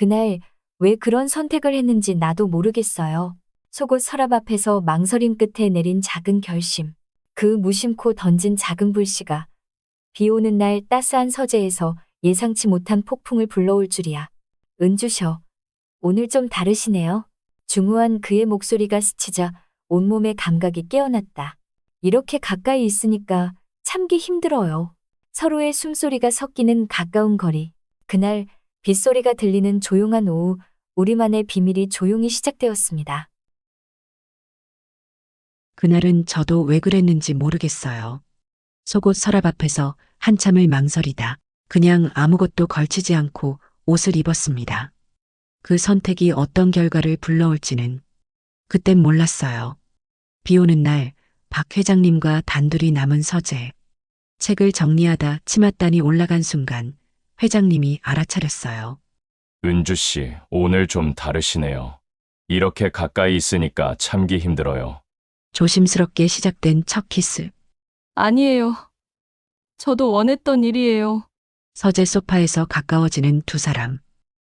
그날 왜 그런 선택을 했는지 나도 모르겠어요. 속옷 서랍 앞에서 망설임 끝에 내린 작은 결심. 그 무심코 던진 작은 불씨가 비 오는 날 따스한 서재에서 예상치 못한 폭풍을 불러올 줄이야. 은주셔, 오늘 좀 다르시네요. 중후한 그의 목소리가 스치자 온몸의 감각이 깨어났다. 이렇게 가까이 있으니까 참기 힘들어요. 서로의 숨소리가 섞이는 가까운 거리. 그날 빗소리가 들리는 조용한 오후, 우리만의 비밀이 조용히 시작되었습니다. 그날은 저도 왜 그랬는지 모르겠어요. 속옷 서랍 앞에서 한참을 망설이다 그냥 아무것도 걸치지 않고 옷을 입었습니다. 그 선택이 어떤 결과를 불러올지는 그땐 몰랐어요. 비 오는 날 박 회장님과 단둘이 남은 서재. 책을 정리하다 치맛단이 올라간 순간 회장님이 알아차렸어요. 은주 씨, 오늘 좀 다르시네요. 이렇게 가까이 있으니까 참기 힘들어요. 조심스럽게 시작된 첫 키스. 아니에요. 저도 원했던 일이에요. 서재 소파에서 가까워지는 두 사람.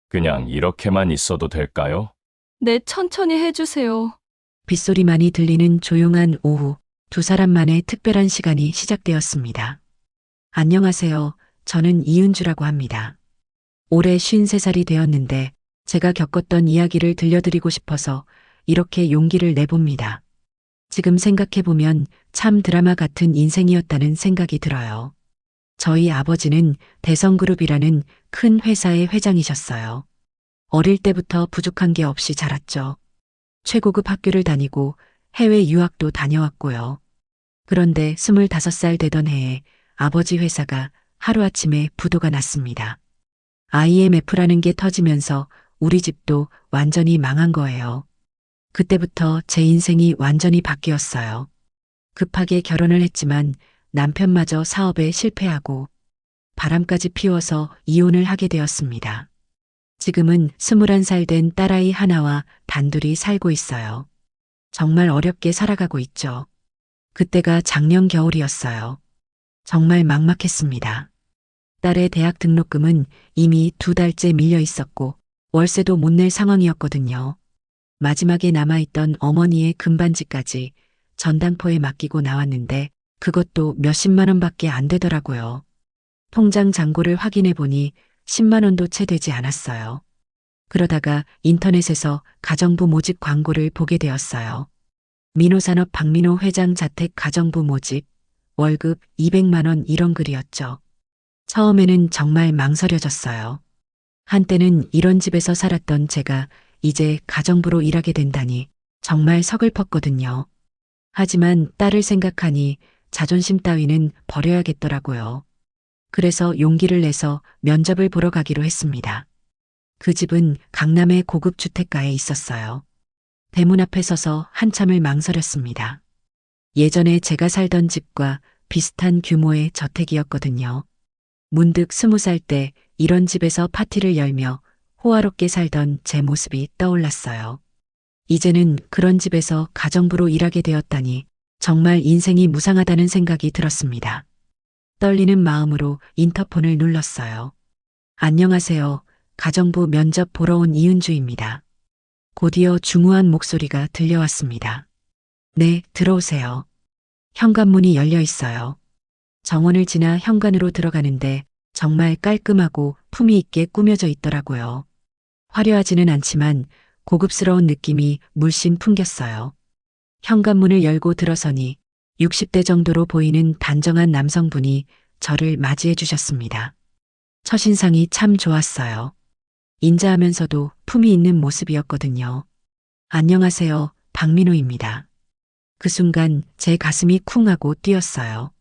그냥 이렇게만 있어도 될까요? 네, 천천히 해주세요. 빗소리만이 들리는 조용한 오후, 두 사람만의 특별한 시간이 시작되었습니다. 안녕하세요. 저는 이은주라고 합니다. 올해 53살이 되었는데 제가 겪었던 이야기를 들려드리고 싶어서 이렇게 용기를 내봅니다. 지금 생각해보면 참 드라마 같은 인생이었다는 생각이 들어요. 저희 아버지는 대성그룹이라는 큰 회사의 회장이셨어요. 어릴 때부터 부족한 게 없이 자랐죠. 최고급 학교를 다니고 해외 유학도 다녀왔고요. 그런데 25살 되던 해에 아버지 회사가 하루아침에 부도가 났습니다. IMF라는 게 터지면서 우리 집도 완전히 망한 거예요. 그때부터 제 인생이 완전히 바뀌었어요. 급하게 결혼을 했지만 남편마저 사업에 실패하고 바람까지 피워서 이혼을 하게 되었습니다. 지금은 21살 된 딸아이 하나와 단둘이 살고 있어요. 정말 어렵게 살아가고 있죠. 그때가 작년 겨울이었어요. 정말 막막했습니다. 딸의 대학 등록금은 이미 2달째 밀려 있었고 월세도 못 낼 상황이었거든요. 마지막에 남아있던 어머니의 금반지까지 전당포에 맡기고 나왔는데 그것도 몇십만 원밖에 안 되더라고요. 통장 잔고를 확인해 보니 10만 원도 채 되지 않았어요. 그러다가 인터넷에서 가정부 모집 광고를 보게 되었어요. 민호산업 박민호 회장 자택 가정부 모집, 월급 200만 원 이런 글이었죠. 처음에는 정말 망설여졌어요. 한때는 이런 집에서 살았던 제가 이제 가정부로 일하게 된다니 정말 서글펐거든요. 하지만 딸을 생각하니 자존심 따위는 버려야겠더라고요. 그래서 용기를 내서 면접을 보러 가기로 했습니다. 그 집은 강남의 고급 주택가에 있었어요. 대문 앞에 서서 한참을 망설였습니다. 예전에 제가 살던 집과 비슷한 규모의 저택이었거든요. 문득 20살 때 이런 집에서 파티를 열며 호화롭게 살던 제 모습이 떠올랐어요. 이제는 그런 집에서 가정부로 일하게 되었다니 정말 인생이 무상하다는 생각이 들었습니다. 떨리는 마음으로 인터폰을 눌렀어요. 안녕하세요. 가정부 면접 보러 온 이은주입니다. 곧이어 중후한 목소리가 들려왔습니다. 네, 들어오세요. 현관문이 열려 있어요. 정원을 지나 현관으로 들어가는데 정말 깔끔하고 품위 있게 꾸며져 있더라고요. 화려하지는 않지만 고급스러운 느낌이 물씬 풍겼어요. 현관문을 열고 들어서니 60대 정도로 보이는 단정한 남성분이 저를 맞이해 주셨습니다. 첫인상이 참 좋았어요. 인자하면서도 품이 있는 모습이었거든요. 안녕하세요, 박민호입니다. 그 순간 제 가슴이 쿵 하고 뛰었어요.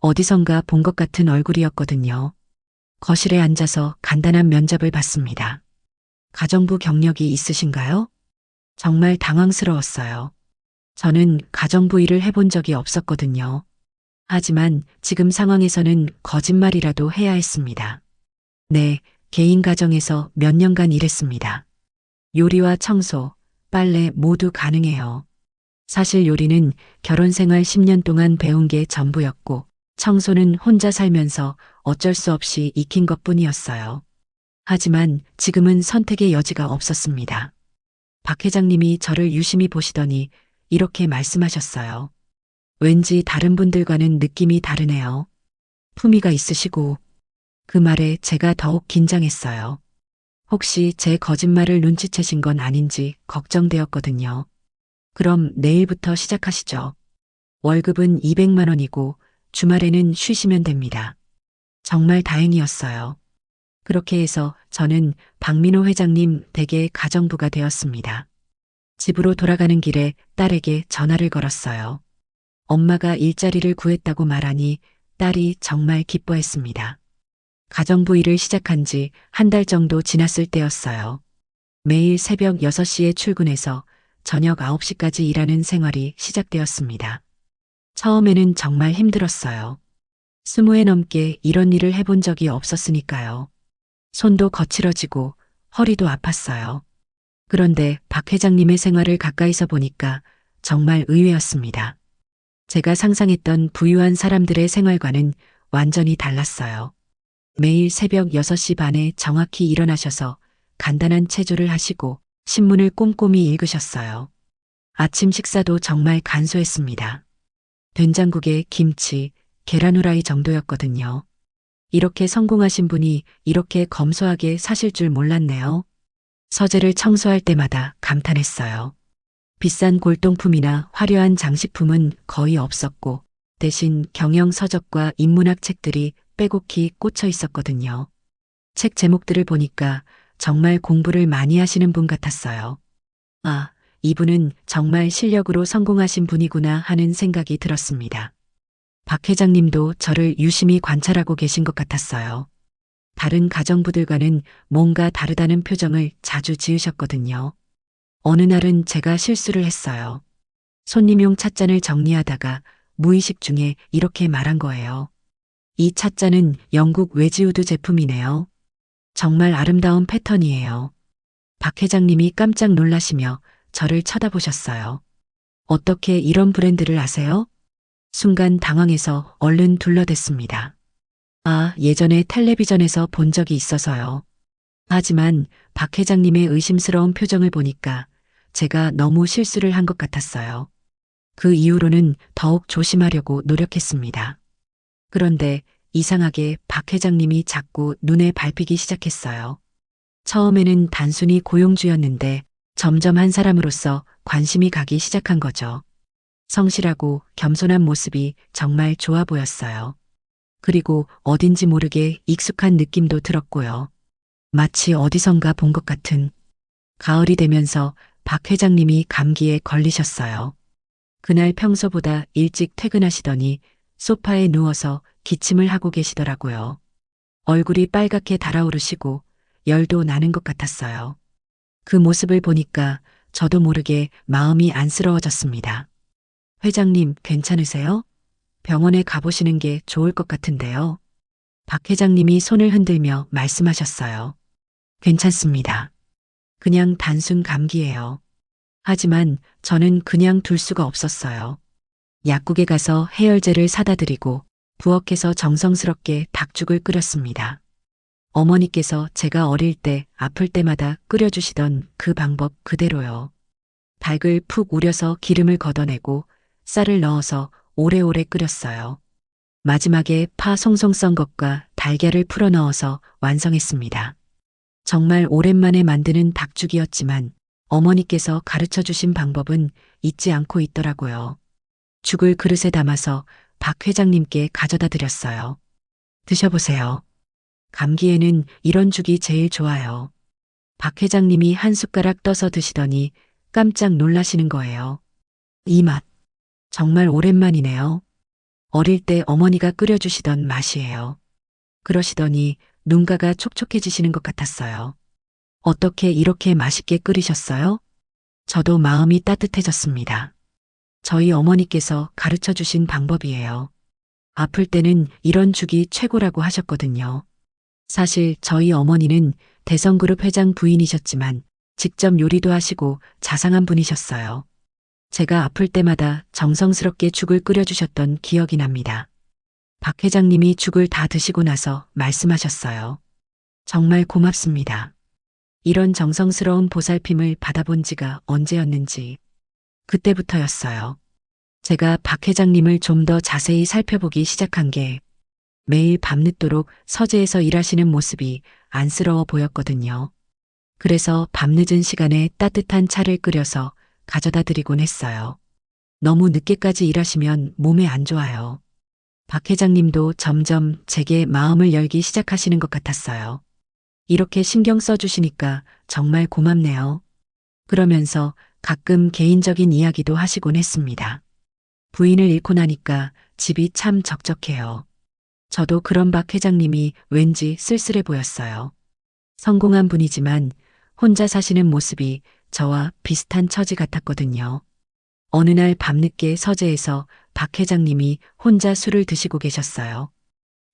어디선가 본 것 같은 얼굴이었거든요. 거실에 앉아서 간단한 면접을 받습니다. 가정부 경력이 있으신가요? 정말 당황스러웠어요. 저는 가정부 일을 해본 적이 없었거든요. 하지만 지금 상황에서는 거짓말이라도 해야 했습니다. 네, 개인 가정에서 몇 년간 일했습니다. 요리와 청소, 빨래 모두 가능해요. 사실 요리는 결혼 생활 10년 동안 배운 게 전부였고 청소는 혼자 살면서 어쩔 수 없이 익힌 것뿐이었어요. 하지만 지금은 선택의 여지가 없었습니다. 박 회장님이 저를 유심히 보시더니 이렇게 말씀하셨어요. 왠지 다른 분들과는 느낌이 다르네요. 품위가 있으시고. 그 말에 제가 더욱 긴장했어요. 혹시 제 거짓말을 눈치채신 건 아닌지 걱정되었거든요. 그럼 내일부터 시작하시죠. 월급은 200만 원이고 주말에는 쉬시면 됩니다. 정말 다행이었어요. 그렇게 해서 저는 박민호 회장님 댁의 가정부가 되었습니다. 집으로 돌아가는 길에 딸에게 전화를 걸었어요. 엄마가 일자리를 구했다고 말하니 딸이 정말 기뻐했습니다. 가정부 일을 시작한 지 한 달 정도 지났을 때였어요. 매일 새벽 6시에 출근해서 저녁 9시까지 일하는 생활이 시작되었습니다. 처음에는 정말 힘들었어요. 20회 넘게 이런 일을 해본 적이 없었으니까요. 손도 거칠어지고 허리도 아팠어요. 그런데 박 회장님의 생활을 가까이서 보니까 정말 의외였습니다. 제가 상상했던 부유한 사람들의 생활과는 완전히 달랐어요. 매일 새벽 6시 반에 정확히 일어나셔서 간단한 체조를 하시고 신문을 꼼꼼히 읽으셨어요. 아침 식사도 정말 간소했습니다. 된장국에 김치, 계란 후라이 정도였거든요. 이렇게 성공하신 분이 이렇게 검소하게 사실 줄 몰랐네요. 서재를 청소할 때마다 감탄했어요. 비싼 골동품이나 화려한 장식품은 거의 없었고 대신 경영 서적과 인문학 책들이 빼곡히 꽂혀 있었거든요. 책 제목들을 보니까 정말 공부를 많이 하시는 분 같았어요. 아, 이분은 정말 실력으로 성공하신 분이구나 하는 생각이 들었습니다. 박 회장님도 저를 유심히 관찰하고 계신 것 같았어요. 다른 가정부들과는 뭔가 다르다는 표정을 자주 지으셨거든요. 어느 날은 제가 실수를 했어요. 손님용 찻잔을 정리하다가 무의식 중에 이렇게 말한 거예요. 이 찻잔은 영국 웨지우드 제품이네요. 정말 아름다운 패턴이에요. 박 회장님이 깜짝 놀라시며 저를 쳐다보셨어요. 어떻게 이런 브랜드를 아세요? 순간 당황해서 얼른 둘러댔습니다. 아, 예전에 텔레비전에서 본 적이 있어서요. 하지만 박 회장님의 의심스러운 표정을 보니까 제가 너무 실수를 한 것 같았어요. 그 이후로는 더욱 조심하려고 노력했습니다. 그런데 이상하게 박 회장님이 자꾸 눈에 밟히기 시작했어요. 처음에는 단순히 고용주였는데 점점 한 사람으로서 관심이 가기 시작한 거죠. 성실하고 겸손한 모습이 정말 좋아 보였어요. 그리고 어딘지 모르게 익숙한 느낌도 들었고요. 마치 어디선가 본 것 같은. 가을이 되면서 박 회장님이 감기에 걸리셨어요. 그날 평소보다 일찍 퇴근하시더니 소파에 누워서 기침을 하고 계시더라고요. 얼굴이 빨갛게 달아오르시고 열도 나는 것 같았어요. 그 모습을 보니까 저도 모르게 마음이 안쓰러워졌습니다. 회장님, 괜찮으세요? 병원에 가보시는 게 좋을 것 같은데요. 박 회장님이 손을 흔들며 말씀하셨어요. 괜찮습니다. 그냥 단순 감기예요. 하지만 저는 그냥 둘 수가 없었어요. 약국에 가서 해열제를 사다 드리고 부엌에서 정성스럽게 닭죽을 끓였습니다. 어머니께서 제가 어릴 때 아플 때마다 끓여주시던 그 방법 그대로요. 닭을 푹 우려서 기름을 걷어내고 쌀을 넣어서 오래오래 끓였어요. 마지막에 파 송송 썬 것과 달걀을 풀어 넣어서 완성했습니다. 정말 오랜만에 만드는 닭죽이었지만 어머니께서 가르쳐 주신 방법은 잊지 않고 있더라고요. 죽을 그릇에 담아서 박 회장님께 가져다 드렸어요. 드셔보세요. 감기에는 이런 죽이 제일 좋아요. 박 회장님이 한 숟가락 떠서 드시더니 깜짝 놀라시는 거예요. 이 맛, 정말 오랜만이네요. 어릴 때 어머니가 끓여주시던 맛이에요. 그러시더니 눈가가 촉촉해지시는 것 같았어요. 어떻게 이렇게 맛있게 끓이셨어요? 저도 마음이 따뜻해졌습니다. 저희 어머니께서 가르쳐 주신 방법이에요. 아플 때는 이런 죽이 최고라고 하셨거든요. 사실 저희 어머니는 대성그룹 회장 부인이셨지만 직접 요리도 하시고 자상한 분이셨어요. 제가 아플 때마다 정성스럽게 죽을 끓여주셨던 기억이 납니다. 박 회장님이 죽을 다 드시고 나서 말씀하셨어요. 정말 고맙습니다. 이런 정성스러운 보살핌을 받아본 지가 언제였는지 그때부터였어요. 제가 박 회장님을 좀 더 자세히 살펴보기 시작한 게 매일 밤늦도록 서재에서 일하시는 모습이 안쓰러워 보였거든요. 그래서 밤늦은 시간에 따뜻한 차를 끓여서 가져다 드리곤 했어요. 너무 늦게까지 일하시면 몸에 안 좋아요. 박 회장님도 점점 제게 마음을 열기 시작하시는 것 같았어요. 이렇게 신경 써주시니까 정말 고맙네요. 그러면서 가끔 개인적인 이야기도 하시곤 했습니다. 부인을 잃고 나니까 집이 참 적적해요. 저도 그런 박 회장님이 왠지 쓸쓸해 보였어요. 성공한 분이지만 혼자 사시는 모습이 저와 비슷한 처지 같았거든요. 어느 날 밤늦게 서재에서 박 회장님이 혼자 술을 드시고 계셨어요.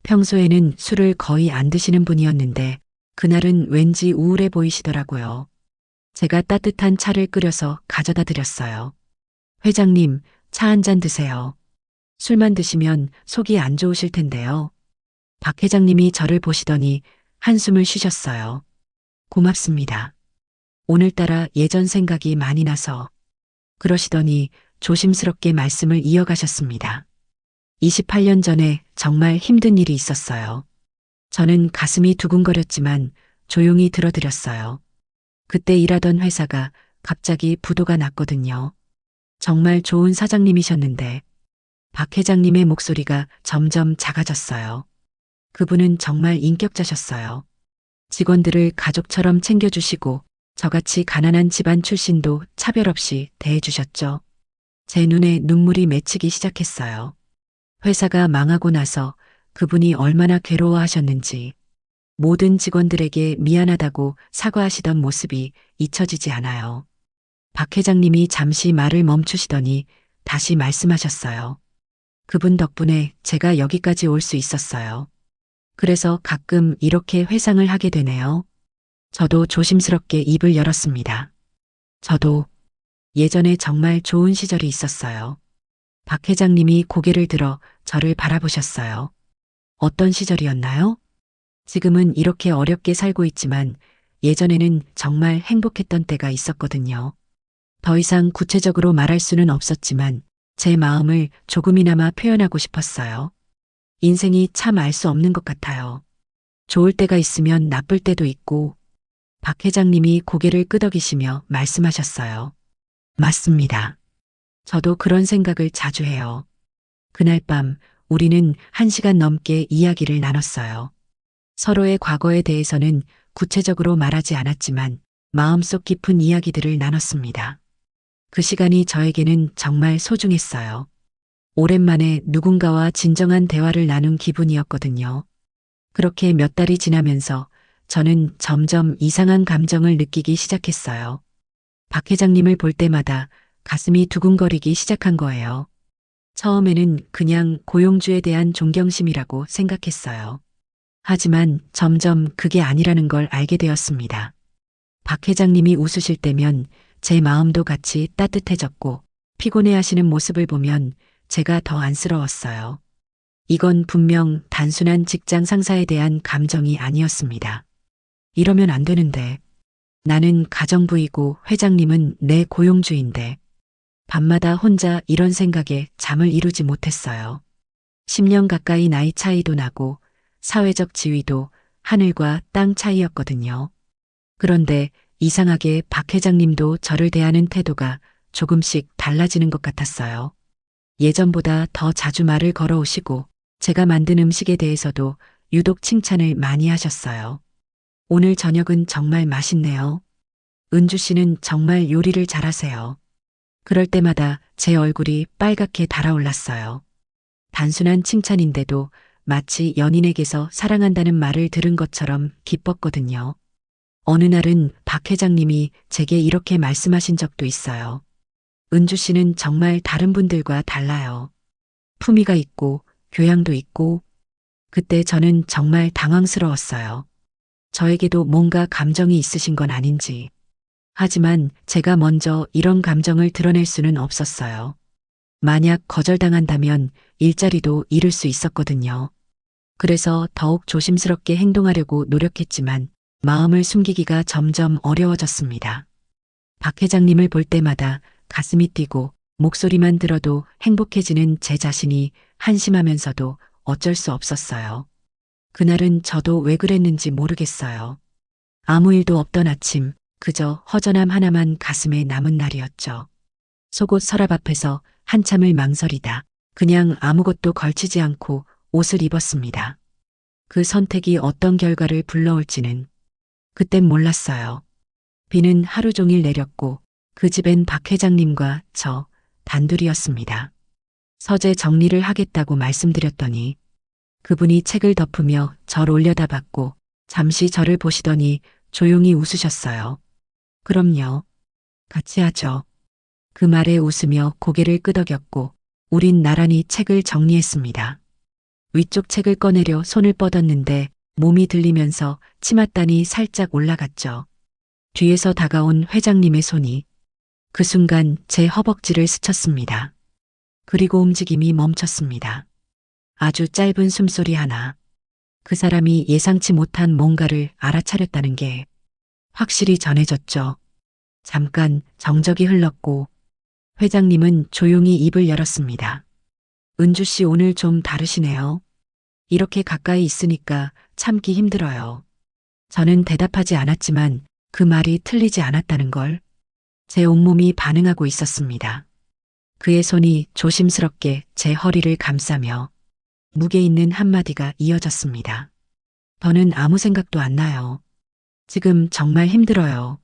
평소에는 술을 거의 안 드시는 분이었는데 그날은 왠지 우울해 보이시더라고요. 제가 따뜻한 차를 끓여서 가져다 드렸어요. 회장님, 차 한 잔 드세요. 술만 드시면 속이 안 좋으실 텐데요. 박 회장님이 저를 보시더니 한숨을 쉬셨어요. 고맙습니다. 오늘따라 예전 생각이 많이 나서 그러시더니 조심스럽게 말씀을 이어가셨습니다. 28년 전에 정말 힘든 일이 있었어요. 저는 가슴이 두근거렸지만 조용히 들어드렸어요. 그때 일하던 회사가 갑자기 부도가 났거든요. 정말 좋은 사장님이셨는데 박 회장님의 목소리가 점점 작아졌어요. 그분은 정말 인격자셨어요. 직원들을 가족처럼 챙겨주시고 저같이 가난한 집안 출신도 차별 없이 대해주셨죠. 제 눈에 눈물이 맺히기 시작했어요. 회사가 망하고 나서 그분이 얼마나 괴로워하셨는지 모든 직원들에게 미안하다고 사과하시던 모습이 잊혀지지 않아요. 박 회장님이 잠시 말을 멈추시더니 다시 말씀하셨어요. 그분 덕분에 제가 여기까지 올 수 있었어요. 그래서 가끔 이렇게 회상을 하게 되네요. 저도 조심스럽게 입을 열었습니다. 저도 예전에 정말 좋은 시절이 있었어요. 박 회장님이 고개를 들어 저를 바라보셨어요. 어떤 시절이었나요? 지금은 이렇게 어렵게 살고 있지만 예전에는 정말 행복했던 때가 있었거든요. 더 이상 구체적으로 말할 수는 없었지만 제 마음을 조금이나마 표현하고 싶었어요. 인생이 참 알 수 없는 것 같아요. 좋을 때가 있으면 나쁠 때도 있고 박 회장님이 고개를 끄덕이시며 말씀하셨어요. 맞습니다. 저도 그런 생각을 자주 해요. 그날 밤 우리는 1시간 넘게 이야기를 나눴어요. 서로의 과거에 대해서는 구체적으로 말하지 않았지만 마음속 깊은 이야기들을 나눴습니다. 그 시간이 저에게는 정말 소중했어요. 오랜만에 누군가와 진정한 대화를 나눈 기분이었거든요. 그렇게 몇 달이 지나면서 저는 점점 이상한 감정을 느끼기 시작했어요. 박 회장님을 볼 때마다 가슴이 두근거리기 시작한 거예요. 처음에는 그냥 고용주에 대한 존경심이라고 생각했어요. 하지만 점점 그게 아니라는 걸 알게 되었습니다. 박 회장님이 웃으실 때면 제 마음도 같이 따뜻해졌고 피곤해하시는 모습을 보면 제가 더 안쓰러웠어요. 이건 분명 단순한 직장 상사에 대한 감정이 아니었습니다. 이러면 안 되는데. 나는 가정부이고 회장님은 내 고용주인데. 밤마다 혼자 이런 생각에 잠을 이루지 못했어요. 10년 가까이 나이 차이도 나고 사회적 지위도 하늘과 땅 차이였거든요. 그런데 이상하게 박 회장님도 저를 대하는 태도가 조금씩 달라지는 것 같았어요. 예전보다 더 자주 말을 걸어오시고 제가 만든 음식에 대해서도 유독 칭찬을 많이 하셨어요. 오늘 저녁은 정말 맛있네요. 은주 씨는 정말 요리를 잘하세요. 그럴 때마다 제 얼굴이 빨갛게 달아올랐어요. 단순한 칭찬인데도 마치 연인에게서 사랑한다는 말을 들은 것처럼 기뻤거든요. 어느 날은 박 회장님이 제게 이렇게 말씀하신 적도 있어요. 은주 씨는 정말 다른 분들과 달라요. 품위가 있고 교양도 있고. 그때 저는 정말 당황스러웠어요. 저에게도 뭔가 감정이 있으신 건 아닌지. 하지만 제가 먼저 이런 감정을 드러낼 수는 없었어요. 만약 거절당한다면 일자리도 잃을 수 있었거든요. 그래서 더욱 조심스럽게 행동하려고 노력했지만 마음을 숨기기가 점점 어려워졌습니다. 박 회장님을 볼 때마다 가슴이 뛰고 목소리만 들어도 행복해지는 제 자신이 한심하면서도 어쩔 수 없었어요. 그날은 저도 왜 그랬는지 모르겠어요. 아무 일도 없던 아침, 그저 허전함 하나만 가슴에 남은 날이었죠. 속옷 서랍 앞에서 한참을 망설이다 그냥 아무것도 걸치지 않고 옷을 입었습니다. 그 선택이 어떤 결과를 불러올지는 그땐 몰랐어요. 비는 하루 종일 내렸고 그 집엔 박 회장님과 저 단둘이었습니다. 서재 정리를 하겠다고 말씀드렸더니 그분이 책을 덮으며 절 올려다봤고 잠시 저를 보시더니 조용히 웃으셨어요. 그럼요. 같이 하죠. 그 말에 웃으며 고개를 끄덕였고 우린 나란히 책을 정리했습니다. 위쪽 책을 꺼내려 손을 뻗었는데 몸이 들리면서 치맛단이 살짝 올라갔죠. 뒤에서 다가온 회장님의 손이 그 순간 제 허벅지를 스쳤습니다. 그리고 움직임이 멈췄습니다. 아주 짧은 숨소리 하나. 그 사람이 예상치 못한 뭔가를 알아차렸다는 게 확실히 전해졌죠. 잠깐 정적이 흘렀고 회장님은 조용히 입을 열었습니다. 은주 씨 오늘 좀 다르시네요. 이렇게 가까이 있으니까 참기 힘들어요. 저는 대답하지 않았지만 그 말이 틀리지 않았다는 걸 제 온몸이 반응하고 있었습니다. 그의 손이 조심스럽게 제 허리를 감싸며 무게 있는 한마디가 이어졌습니다. 저는 아무 생각도 안 나요. 지금 정말 힘들어요.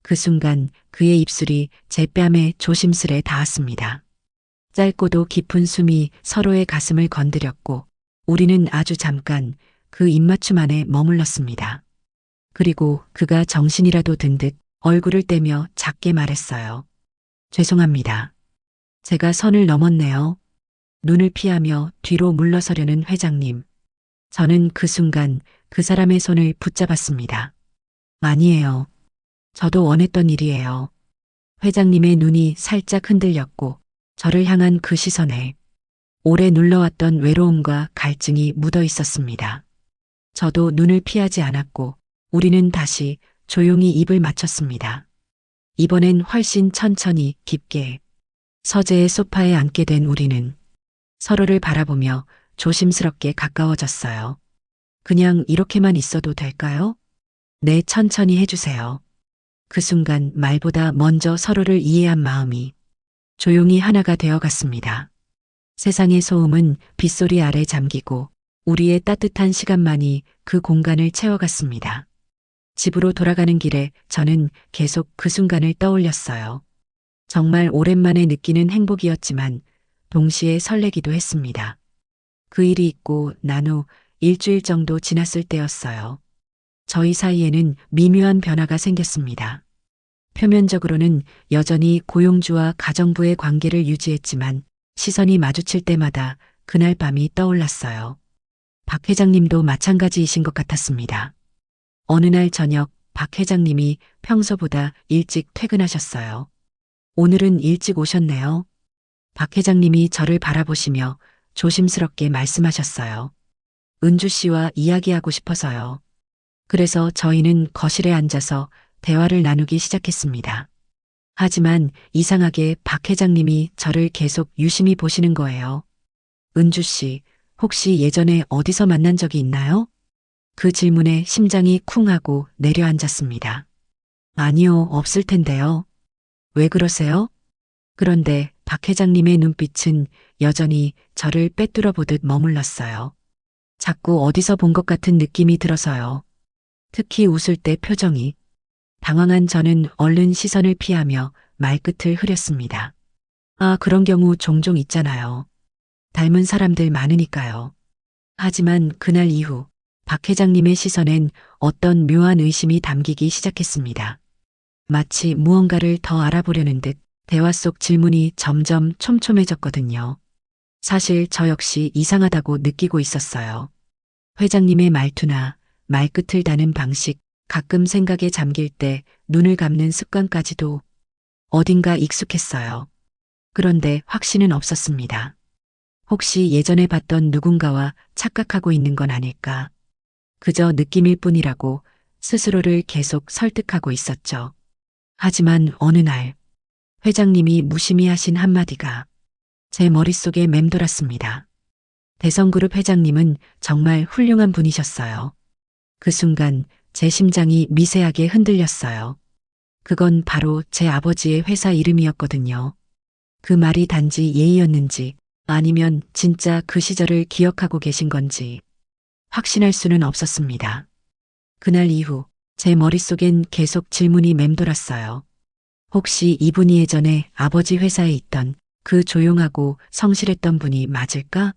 그 순간 그의 입술이 제 뺨에 조심스레 닿았습니다. 짧고도 깊은 숨이 서로의 가슴을 건드렸고 우리는 아주 잠깐 그 입맞춤 안에 머물렀습니다. 그리고 그가 정신이라도 든 듯 얼굴을 떼며 작게 말했어요. 죄송합니다. 제가 선을 넘었네요. 눈을 피하며 뒤로 물러서려는 회장님. 저는 그 순간 그 사람의 손을 붙잡았습니다. 아니에요. 저도 원했던 일이에요. 회장님의 눈이 살짝 흔들렸고 저를 향한 그 시선에 오래 눌러왔던 외로움과 갈증이 묻어 있었습니다. 저도 눈을 피하지 않았고 우리는 다시 조용히 입을 맞췄습니다. 이번엔 훨씬 천천히 깊게 서재의 소파에 앉게 된 우리는 서로를 바라보며 조심스럽게 가까워졌어요. 그냥 이렇게만 있어도 될까요? 네, 천천히 해주세요. 그 순간 말보다 먼저 서로를 이해한 마음이 조용히 하나가 되어갔습니다. 세상의 소음은 빗소리 아래 잠기고 우리의 따뜻한 시간만이 그 공간을 채워갔습니다. 집으로 돌아가는 길에 저는 계속 그 순간을 떠올렸어요. 정말 오랜만에 느끼는 행복이었지만 동시에 설레기도 했습니다. 그 일이 있고 난 후 일주일 정도 지났을 때였어요. 저희 사이에는 미묘한 변화가 생겼습니다. 표면적으로는 여전히 고용주와 가정부의 관계를 유지했지만 시선이 마주칠 때마다 그날 밤이 떠올랐어요. 박 회장님도 마찬가지이신 것 같았습니다. 어느 날 저녁 박 회장님이 평소보다 일찍 퇴근하셨어요. 오늘은 일찍 오셨네요. 박 회장님이 저를 바라보시며 조심스럽게 말씀하셨어요. 은주 씨와 이야기하고 싶어서요. 그래서 저희는 거실에 앉아서 대화를 나누기 시작했습니다. 하지만 이상하게 박 회장님이 저를 계속 유심히 보시는 거예요. 은주 씨, 혹시 예전에 어디서 만난 적이 있나요? 그 질문에 심장이 쿵 하고 내려앉았습니다. 아니요, 없을 텐데요. 왜 그러세요? 그런데 박 회장님의 눈빛은 여전히 저를 빼뚫어 보듯 머물렀어요. 자꾸 어디서 본 것 같은 느낌이 들어서요. 특히 웃을 때 표정이. 당황한 저는 얼른 시선을 피하며 말끝을 흐렸습니다. 아, 그런 경우 종종 있잖아요. 닮은 사람들 많으니까요. 하지만 그날 이후 박 회장님의 시선엔 어떤 묘한 의심이 담기기 시작했습니다. 마치 무언가를 더 알아보려는 듯 대화 속 질문이 점점 촘촘해졌거든요. 사실 저 역시 이상하다고 느끼고 있었어요. 회장님의 말투나 말끝을 다는 방식, 가끔 생각에 잠길 때 눈을 감는 습관까지도 어딘가 익숙했어요. 그런데 확신은 없었습니다. 혹시 예전에 봤던 누군가와 착각하고 있는 건 아닐까? 그저 느낌일 뿐이라고 스스로를 계속 설득하고 있었죠. 하지만 어느 날 회장님이 무심히 하신 한마디가 제 머릿속에 맴돌았습니다. 대성그룹 회장님은 정말 훌륭한 분이셨어요. 그 순간 제 심장이 미세하게 흔들렸어요. 그건 바로 제 아버지의 회사 이름이었거든요. 그 말이 단지 예의였는지 아니면 진짜 그 시절을 기억하고 계신 건지 확신할 수는 없었습니다. 그날 이후 제 머릿속엔 계속 질문이 맴돌았어요. 혹시 이분이 예전에 아버지 회사에 있던 그 조용하고 성실했던 분이 맞을까?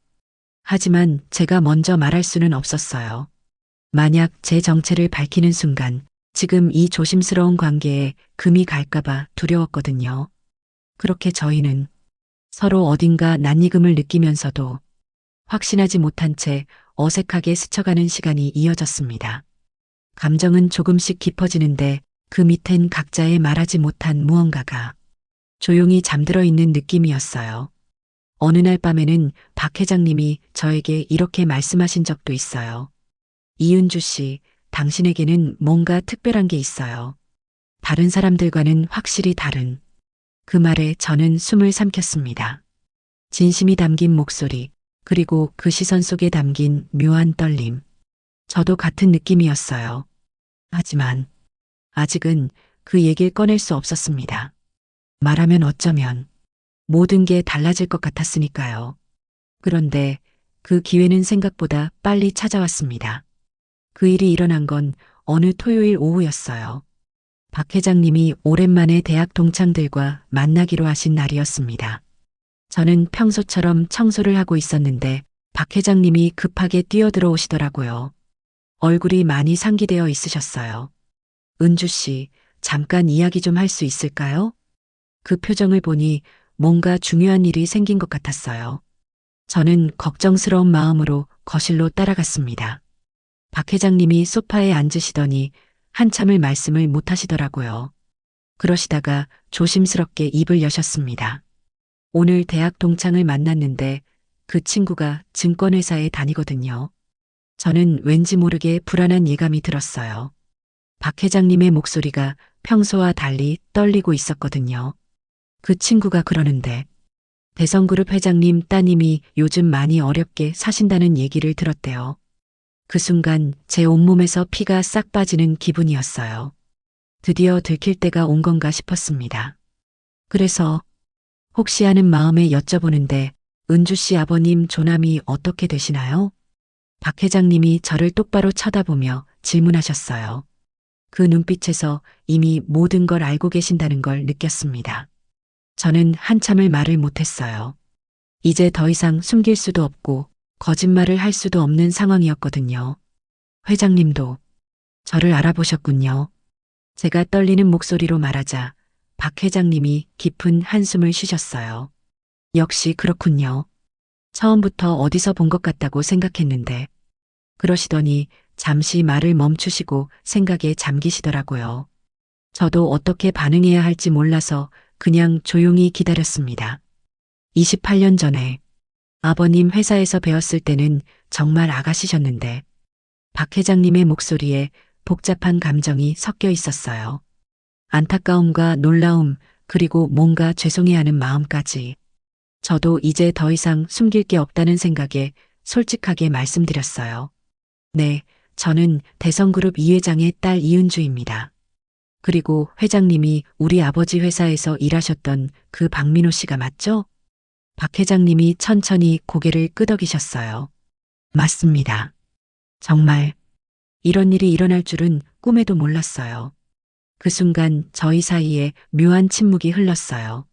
하지만 제가 먼저 말할 수는 없었어요. 만약 제 정체를 밝히는 순간 지금 이 조심스러운 관계에 금이 갈까봐 두려웠거든요. 그렇게 저희는 서로 어딘가 낯익음을 느끼면서도 확신하지 못한 채 어색하게 스쳐가는 시간이 이어졌습니다. 감정은 조금씩 깊어지는데 그 밑엔 각자의 말하지 못한 무언가가 조용히 잠들어 있는 느낌이었어요. 어느 날 밤에는 박 회장님이 저에게 이렇게 말씀하신 적도 있어요. 이은주 씨, 당신에게는 뭔가 특별한 게 있어요. 다른 사람들과는 확실히 다른. 그 말에 저는 숨을 삼켰습니다. 진심이 담긴 목소리, 그리고 그 시선 속에 담긴 묘한 떨림. 저도 같은 느낌이었어요. 하지만 아직은 그 얘기를 꺼낼 수 없었습니다. 말하면 어쩌면 모든 게 달라질 것 같았으니까요. 그런데 그 기회는 생각보다 빨리 찾아왔습니다. 그 일이 일어난 건 어느 토요일 오후였어요. 박 회장님이 오랜만에 대학 동창들과 만나기로 하신 날이었습니다. 저는 평소처럼 청소를 하고 있었는데 박 회장님이 급하게 뛰어들어오시더라고요. 얼굴이 많이 상기되어 있으셨어요. 은주 씨, 잠깐 이야기 좀 할 수 있을까요? 그 표정을 보니 뭔가 중요한 일이 생긴 것 같았어요. 저는 걱정스러운 마음으로 거실로 따라갔습니다. 박 회장님이 소파에 앉으시더니 한참을 말씀을 못 하시더라고요. 그러시다가 조심스럽게 입을 여셨습니다. 오늘 대학 동창을 만났는데 그 친구가 증권회사에 다니거든요. 저는 왠지 모르게 불안한 예감이 들었어요. 박 회장님의 목소리가 평소와 달리 떨리고 있었거든요. 그 친구가 그러는데 대성그룹 회장님 따님이 요즘 많이 어렵게 사신다는 얘기를 들었대요. 그 순간 제 온몸에서 피가 싹 빠지는 기분이었어요. 드디어 들킬 때가 온 건가 싶었습니다. 그래서 혹시 하는 마음에 여쭤보는데 은주 씨 아버님 조남이 어떻게 되시나요? 박 회장님이 저를 똑바로 쳐다보며 질문하셨어요. 그 눈빛에서 이미 모든 걸 알고 계신다는 걸 느꼈습니다. 저는 한참을 말을 못했어요. 이제 더 이상 숨길 수도 없고 거짓말을 할 수도 없는 상황이었거든요. 회장님도 저를 알아보셨군요. 제가 떨리는 목소리로 말하자 박 회장님이 깊은 한숨을 쉬셨어요. 역시 그렇군요. 처음부터 어디서 본 것 같다고 생각했는데 그러시더니 잠시 말을 멈추시고 생각에 잠기시더라고요. 저도 어떻게 반응해야 할지 몰라서 그냥 조용히 기다렸습니다. 28년 전에 아버님 회사에서 배웠을 때는 정말 아가씨셨는데 박 회장님의 목소리에 복잡한 감정이 섞여 있었어요. 안타까움과 놀라움, 그리고 뭔가 죄송해하는 마음까지. 저도 이제 더 이상 숨길 게 없다는 생각에 솔직하게 말씀드렸어요. 네, 저는 대성그룹 이 회장의 딸 이은주입니다. 그리고 회장님이 우리 아버지 회사에서 일하셨던 그 박민호 씨가 맞죠? 박 회장님이 천천히 고개를 끄덕이셨어요. 맞습니다. 정말 이런 일이 일어날 줄은 꿈에도 몰랐어요. 그 순간 저희 사이에 묘한 침묵이 흘렀어요.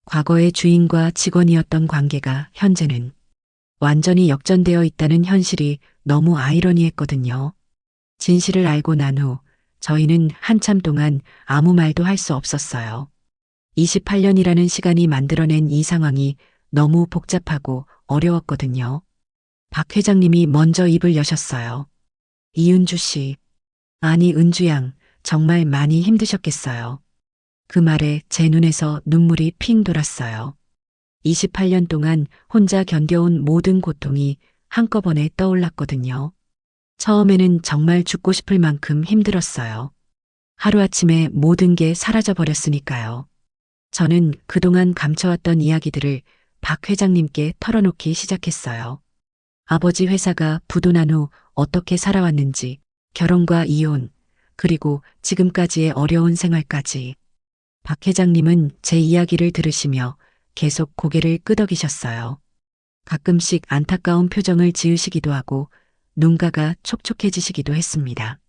과거의 주인과 직원이었던 관계가 현재는 완전히 역전되어 있다는 현실이 너무 아이러니했거든요. 진실을 알고 난 후 저희는 한참 동안 아무 말도 할 수 없었어요. 28년이라는 시간이 만들어낸 이 상황이 너무 복잡하고 어려웠거든요. 박 회장님이 먼저 입을 여셨어요. 이은주 씨, 아니 은주 양, 정말 많이 힘드셨겠어요. 그 말에 제 눈에서 눈물이 핑 돌았어요. 28년 동안 혼자 견뎌온 모든 고통이 한꺼번에 떠올랐거든요. 처음에는 정말 죽고 싶을 만큼 힘들었어요. 하루아침에 모든 게 사라져 버렸으니까요. 저는 그동안 감춰왔던 이야기들을 박 회장님께 털어놓기 시작했어요. 아버지 회사가 부도난 후 어떻게 살아왔는지, 결혼과 이혼, 그리고 지금까지의 어려운 생활까지. 박 회장님은 제 이야기를 들으시며 계속 고개를 끄덕이셨어요. 가끔씩 안타까운 표정을 지으시기도 하고 눈가가 촉촉해지시기도 했습니다.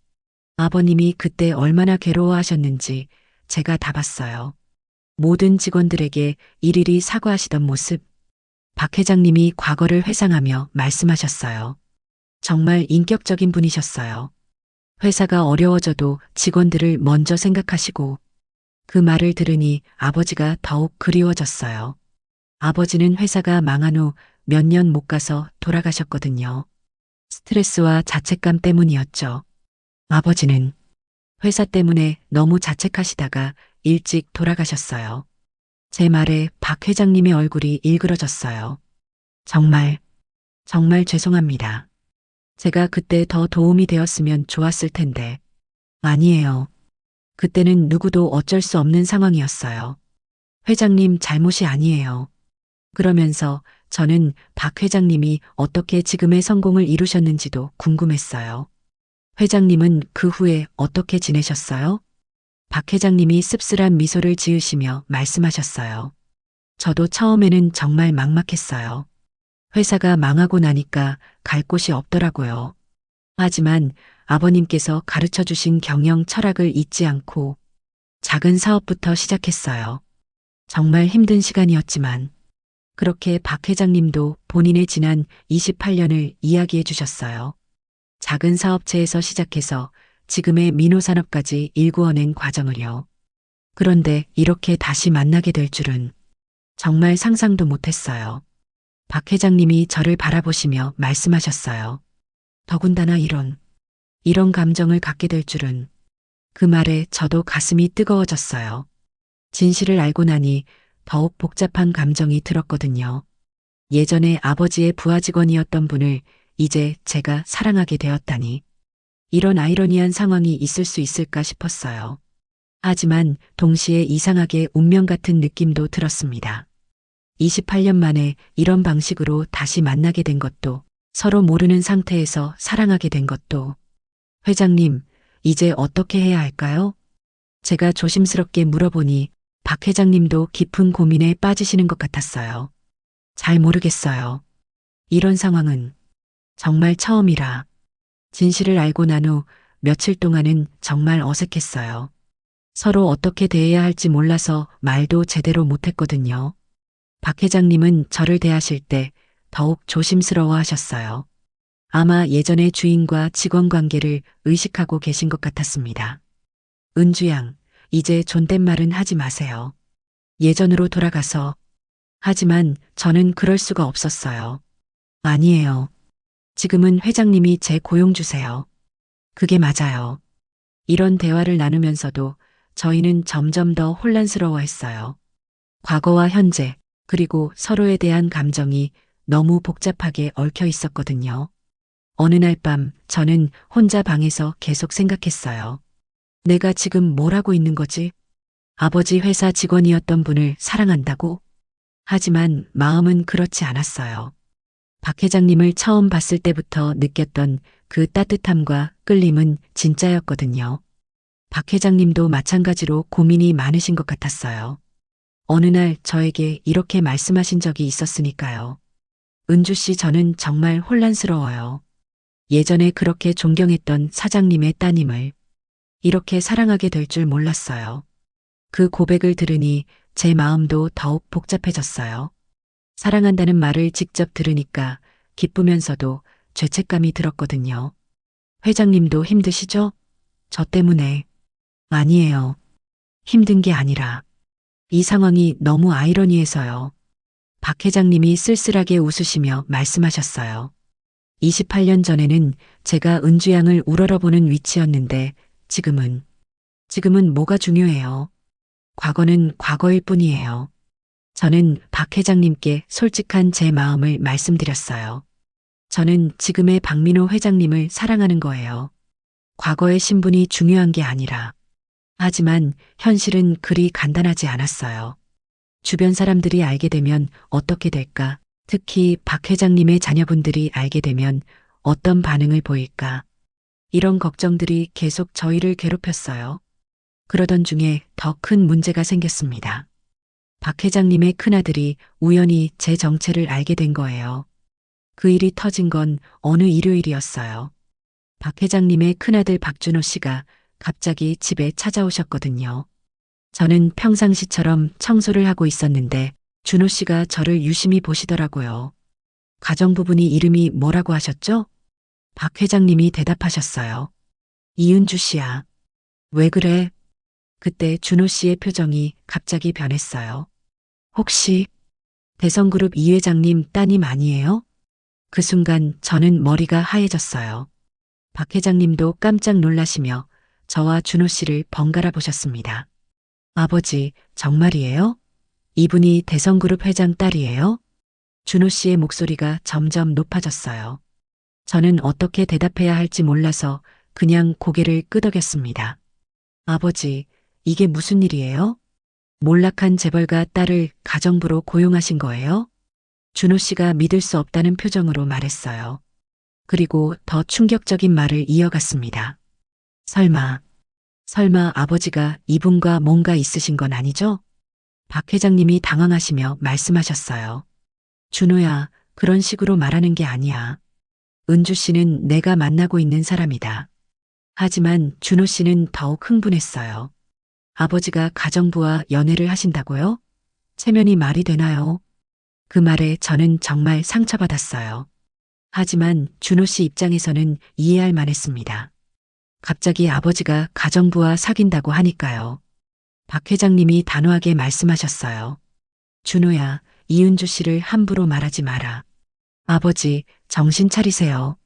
아버님이 그때 얼마나 괴로워하셨는지 제가 다 봤어요. 모든 직원들에게 일일이 사과하시던 모습. 박 회장님이 과거를 회상하며 말씀하셨어요. 정말 인격적인 분이셨어요. 회사가 어려워져도 직원들을 먼저 생각하시고 그 말을 들으니 아버지가 더욱 그리워졌어요. 아버지는 회사가 망한 후 몇 년 못 가서 돌아가셨거든요. 스트레스와 자책감 때문이었죠. 아버지는 회사 때문에 너무 자책하시다가 일찍 돌아가셨어요. 제 말에 박 회장님의 얼굴이 일그러졌어요. 정말 죄송합니다. 제가 그때 더 도움이 되었으면 좋았을 텐데. 아니에요. 그때는 누구도 어쩔 수 없는 상황이었어요. 회장님 잘못이 아니에요. 그러면서 저는 박 회장님이 어떻게 지금의 성공을 이루셨는지도 궁금했어요. 회장님은 그 후에 어떻게 지내셨어요? 박 회장님이 씁쓸한 미소를 지으시며 말씀하셨어요. 저도 처음에는 정말 막막했어요. 회사가 망하고 나니까 갈 곳이 없더라고요. 하지만 아버님께서 가르쳐 주신 경영 철학을 잊지 않고 작은 사업부터 시작했어요. 정말 힘든 시간이었지만 그렇게 박 회장님도 본인의 지난 28년을 이야기해 주셨어요. 작은 사업체에서 시작해서 지금의 민호산업까지 일구어낸 과정을요. 그런데 이렇게 다시 만나게 될 줄은 정말 상상도 못했어요. 박 회장님이 저를 바라보시며 말씀하셨어요. 더군다나 이런 감정을 갖게 될 줄은. 그 말에 저도 가슴이 뜨거워졌어요. 진실을 알고 나니 더욱 복잡한 감정이 들었거든요. 예전에 아버지의 부하 직원이었던 분을 이제 제가 사랑하게 되었다니. 이런 아이러니한 상황이 있을 수 있을까 싶었어요. 하지만 동시에 이상하게 운명 같은 느낌도 들었습니다. 28년 만에 이런 방식으로 다시 만나게 된 것도, 서로 모르는 상태에서 사랑하게 된 것도. 회장님, 이제 어떻게 해야 할까요? 제가 조심스럽게 물어보니 박 회장님도 깊은 고민에 빠지시는 것 같았어요. 잘 모르겠어요. 이런 상황은 정말 처음이라. 진실을 알고 난 후 며칠 동안은 정말 어색했어요. 서로 어떻게 대해야 할지 몰라서 말도 제대로 못했거든요. 박 회장님은 저를 대하실 때 더욱 조심스러워 하셨어요. 아마 예전의 주인과 직원 관계를 의식하고 계신 것 같았습니다. 은주양, 이제 존댓말은 하지 마세요. 예전으로 돌아가서. 하지만 저는 그럴 수가 없었어요. 아니에요. 지금은 회장님이 제 고용 주세요. 그게 맞아요. 이런 대화를 나누면서도 저희는 점점 더 혼란스러워했어요. 과거와 현재, 그리고 서로에 대한 감정이 너무 복잡하게 얽혀 있었거든요. 어느 날 밤 저는 혼자 방에서 계속 생각했어요. 내가 지금 뭘 하고 있는 거지? 아버지 회사 직원이었던 분을 사랑한다고? 하지만 마음은 그렇지 않았어요. 박 회장님을 처음 봤을 때부터 느꼈던 그 따뜻함과 끌림은 진짜였거든요. 박 회장님도 마찬가지로 고민이 많으신 것 같았어요. 어느 날 저에게 이렇게 말씀하신 적이 있었으니까요. 은주 씨, 저는 정말 혼란스러워요. 예전에 그렇게 존경했던 사장님의 따님을 이렇게 사랑하게 될 줄 몰랐어요. 그 고백을 들으니 제 마음도 더욱 복잡해졌어요. 사랑한다는 말을 직접 들으니까 기쁘면서도 죄책감이 들었거든요. 회장님도 힘드시죠? 저 때문에. 아니에요. 힘든 게 아니라 이 상황이 너무 아이러니해서요. 박 회장님이 쓸쓸하게 웃으시며 말씀하셨어요. 28년 전에는 제가 은주양을 우러러보는 위치였는데 지금은 뭐가 중요해요? 과거는 과거일 뿐이에요. 저는 박 회장님께 솔직한 제 마음을 말씀드렸어요. 저는 지금의 박민호 회장님을 사랑하는 거예요. 과거의 신분이 중요한 게 아니라. 하지만 현실은 그리 간단하지 않았어요. 주변 사람들이 알게 되면 어떻게 될까? 특히 박 회장님의 자녀분들이 알게 되면 어떤 반응을 보일까? 이런 걱정들이 계속 저희를 괴롭혔어요. 그러던 중에 더 큰 문제가 생겼습니다. 박 회장님의 큰아들이 우연히 제 정체를 알게 된 거예요. 그 일이 터진 건 어느 일요일이었어요. 박 회장님의 큰아들 박준호 씨가 갑자기 집에 찾아오셨거든요. 저는 평상시처럼 청소를 하고 있었는데 준호 씨가 저를 유심히 보시더라고요. 가정부분이 이름이 뭐라고 하셨죠? 박 회장님이 대답하셨어요. 이은주 씨야. 왜 그래? 그때 준호 씨의 표정이 갑자기 변했어요. 혹시 대성그룹 이 회장님 따님 아니에요? 그 순간 저는 머리가 하얘졌어요. 박 회장님도 깜짝 놀라시며 저와 준호 씨를 번갈아 보셨습니다. 아버지, 정말이에요? 이분이 대성그룹 회장 딸이에요? 준호 씨의 목소리가 점점 높아졌어요. 저는 어떻게 대답해야 할지 몰라서 그냥 고개를 끄덕였습니다. 아버지, 이게 무슨 일이에요? 몰락한 재벌가 딸을 가정부로 고용하신 거예요? 준호 씨가 믿을 수 없다는 표정으로 말했어요. 그리고 더 충격적인 말을 이어갔습니다. 설마 아버지가 이분과 뭔가 있으신 건 아니죠? 박 회장님이 당황하시며 말씀하셨어요. 준호야, 그런 식으로 말하는 게 아니야. 은주 씨는 내가 만나고 있는 사람이다. 하지만 준호 씨는 더욱 흥분했어요. 아버지가 가정부와 연애를 하신다고요? 체면이 말이 되나요? 그 말에 저는 정말 상처받았어요. 하지만 준호 씨 입장에서는 이해할 만했습니다. 갑자기 아버지가 가정부와 사귄다고 하니까요. 박 회장님이 단호하게 말씀하셨어요. 준호야, 이은주 씨를 함부로 말하지 마라. 아버지, 정신 차리세요.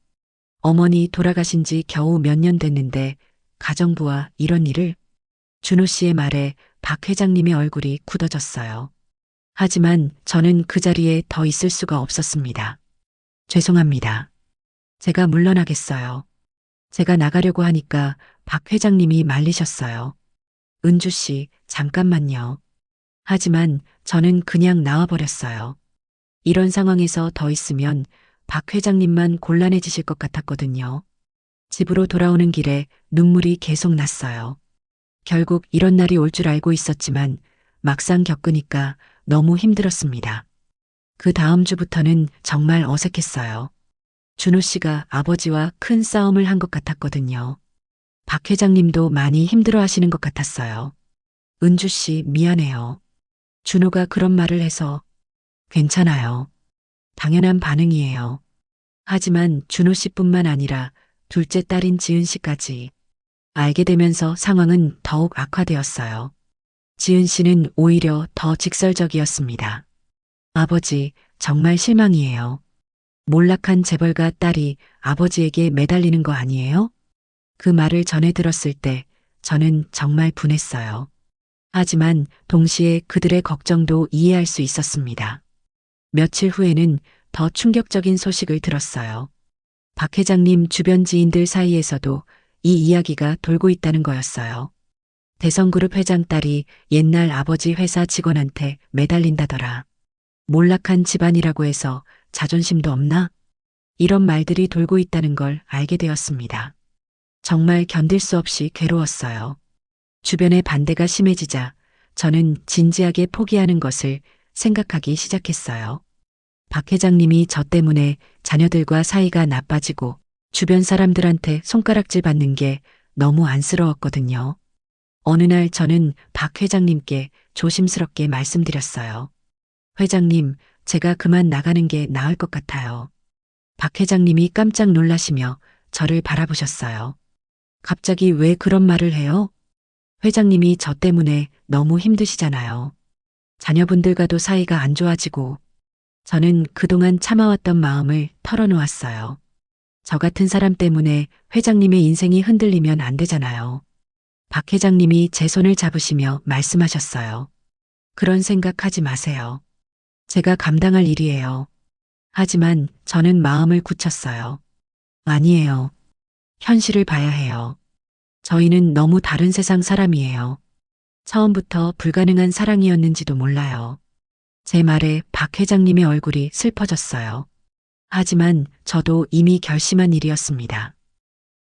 어머니 돌아가신 지 겨우 몇 년 됐는데 가정부와 이런 일을? 준호 씨의 말에 박 회장님의 얼굴이 굳어졌어요. 하지만 저는 그 자리에 더 있을 수가 없었습니다. 죄송합니다. 제가 물러나겠어요. 제가 나가려고 하니까 박 회장님이 말리셨어요. 은주 씨, 잠깐만요. 하지만 저는 그냥 나와버렸어요. 이런 상황에서 더 있으면 박 회장님만 곤란해지실 것 같았거든요. 집으로 돌아오는 길에 눈물이 계속 났어요. 결국 이런 날이 올 줄 알고 있었지만 막상 겪으니까 너무 힘들었습니다. 그 다음 주부터는 정말 어색했어요. 준호 씨가 아버지와 큰 싸움을 한 것 같았거든요. 박 회장님도 많이 힘들어 하시는 것 같았어요. 은주 씨, 미안해요. 준호가 그런 말을 해서. 괜찮아요. 당연한 반응이에요. 하지만 준호 씨뿐만 아니라 둘째 딸인 지은 씨까지 알게 되면서 상황은 더욱 악화되었어요. 지은 씨는 오히려 더 직설적이었습니다. 아버지, 정말 실망이에요. 몰락한 재벌가 딸이 아버지에게 매달리는 거 아니에요? 그 말을 전해 들었을 때 저는 정말 분했어요. 하지만 동시에 그들의 걱정도 이해할 수 있었습니다. 며칠 후에는 더 충격적인 소식을 들었어요. 박 회장님 주변 지인들 사이에서도 이 이야기가 돌고 있다는 거였어요. 대성그룹 회장 딸이 옛날 아버지 회사 직원한테 매달린다더라. 몰락한 집안이라고 해서 자존심도 없나? 이런 말들이 돌고 있다는 걸 알게 되었습니다. 정말 견딜 수 없이 괴로웠어요. 주변의 반대가 심해지자 저는 진지하게 포기하는 것을 생각하기 시작했어요. 박 회장님이 저 때문에 자녀들과 사이가 나빠지고 주변 사람들한테 손가락질 받는 게 너무 안쓰러웠거든요. 어느 날 저는 박 회장님께 조심스럽게 말씀드렸어요. 회장님, 제가 그만 나가는 게 나을 것 같아요. 박 회장님이 깜짝 놀라시며 저를 바라보셨어요. 갑자기 왜 그런 말을 해요? 회장님이 저 때문에 너무 힘드시잖아요. 자녀분들과도 사이가 안 좋아지고. 저는 그동안 참아왔던 마음을 털어놓았어요. 저 같은 사람 때문에 회장님의 인생이 흔들리면 안 되잖아요. 박 회장님이 제 손을 잡으시며 말씀하셨어요. 그런 생각하지 마세요. 제가 감당할 일이에요. 하지만 저는 마음을 굳혔어요. 아니에요. 현실을 봐야 해요. 저희는 너무 다른 세상 사람이에요. 처음부터 불가능한 사랑이었는지도 몰라요. 제 말에 박 회장님의 얼굴이 슬퍼졌어요. 하지만 저도 이미 결심한 일이었습니다.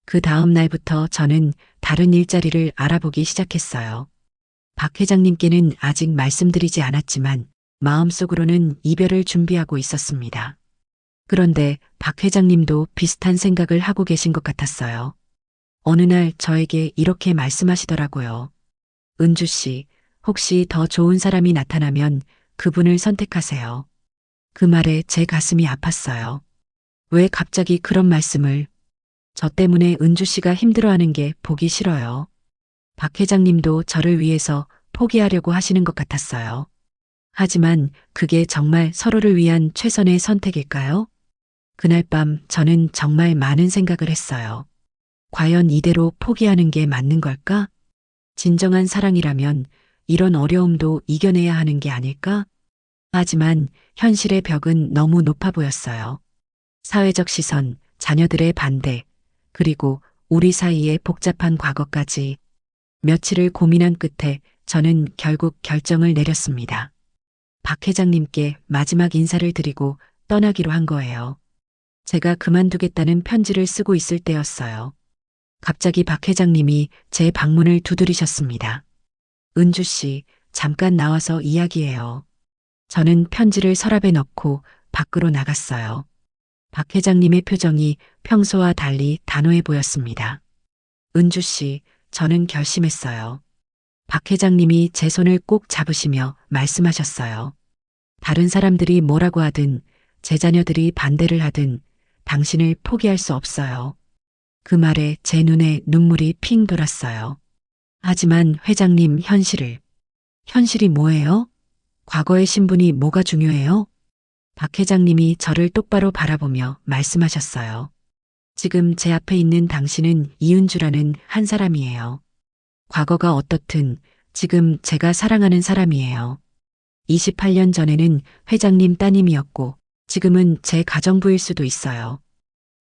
그 다음 날부터 저는 다른 일자리를 알아보기 시작했어요. 박 회장님께는 아직 말씀드리지 않았지만 마음속으로는 이별을 준비하고 있었습니다. 그런데 박 회장님도 비슷한 생각을 하고 계신 것 같았어요. 어느 날 저에게 이렇게 말씀하시더라고요. 은주 씨, 혹시 더 좋은 사람이 나타나면 그분을 선택하세요. 그 말에 제 가슴이 아팠어요. 왜 갑자기 그런 말씀을? 저 때문에 은주 씨가 힘들어하는 게 보기 싫어요. 박 회장님도 저를 위해서 포기하려고 하시는 것 같았어요. 하지만 그게 정말 서로를 위한 최선의 선택일까요? 그날 밤 저는 정말 많은 생각을 했어요. 과연 이대로 포기하는 게 맞는 걸까? 진정한 사랑이라면 이런 어려움도 이겨내야 하는 게 아닐까? 하지만 현실의 벽은 너무 높아 보였어요. 사회적 시선, 자녀들의 반대, 그리고 우리 사이의 복잡한 과거까지 며칠을 고민한 끝에 저는 결국 결정을 내렸습니다. 박 회장님께 마지막 인사를 드리고 떠나기로 한 거예요. 제가 그만두겠다는 편지를 쓰고 있을 때였어요. 갑자기 박 회장님이 제 방문을 두드리셨습니다. 은주 씨, 잠깐 나와서 이야기해요. 저는 편지를 서랍에 넣고 밖으로 나갔어요. 박 회장님의 표정이 평소와 달리 단호해 보였습니다. 은주 씨, 저는 결심했어요. 박 회장님이 제 손을 꼭 잡으시며 말씀하셨어요. 다른 사람들이 뭐라고 하든, 제 자녀들이 반대를 하든, 당신을 포기할 수 없어요. 그 말에 제 눈에 눈물이 핑 돌았어요. 하지만 회장님 현실이 뭐예요? 과거의 신분이 뭐가 중요해요? 박 회장님이 저를 똑바로 바라보며 말씀하셨어요. 지금 제 앞에 있는 당신은 이은주라는 한 사람이에요. 과거가 어떻든 지금 제가 사랑하는 사람이에요. 28년 전에는 회장님 따님이었고 지금은 제 가정부일 수도 있어요.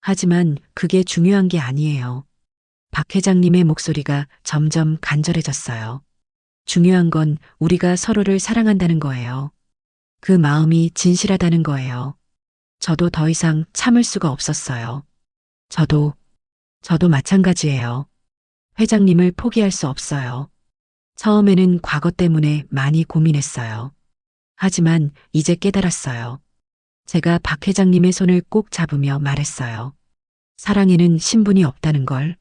하지만 그게 중요한 게 아니에요. 박 회장님의 목소리가 점점 간절해졌어요. 중요한 건 우리가 서로를 사랑한다는 거예요. 그 마음이 진실하다는 거예요. 저도 더 이상 참을 수가 없었어요. 저도 마찬가지예요. 회장님을 포기할 수 없어요. 처음에는 과거 때문에 많이 고민했어요. 하지만 이제 깨달았어요. 제가 박 회장님의 손을 꼭 잡으며 말했어요. 사랑에는 신분이 없다는 걸.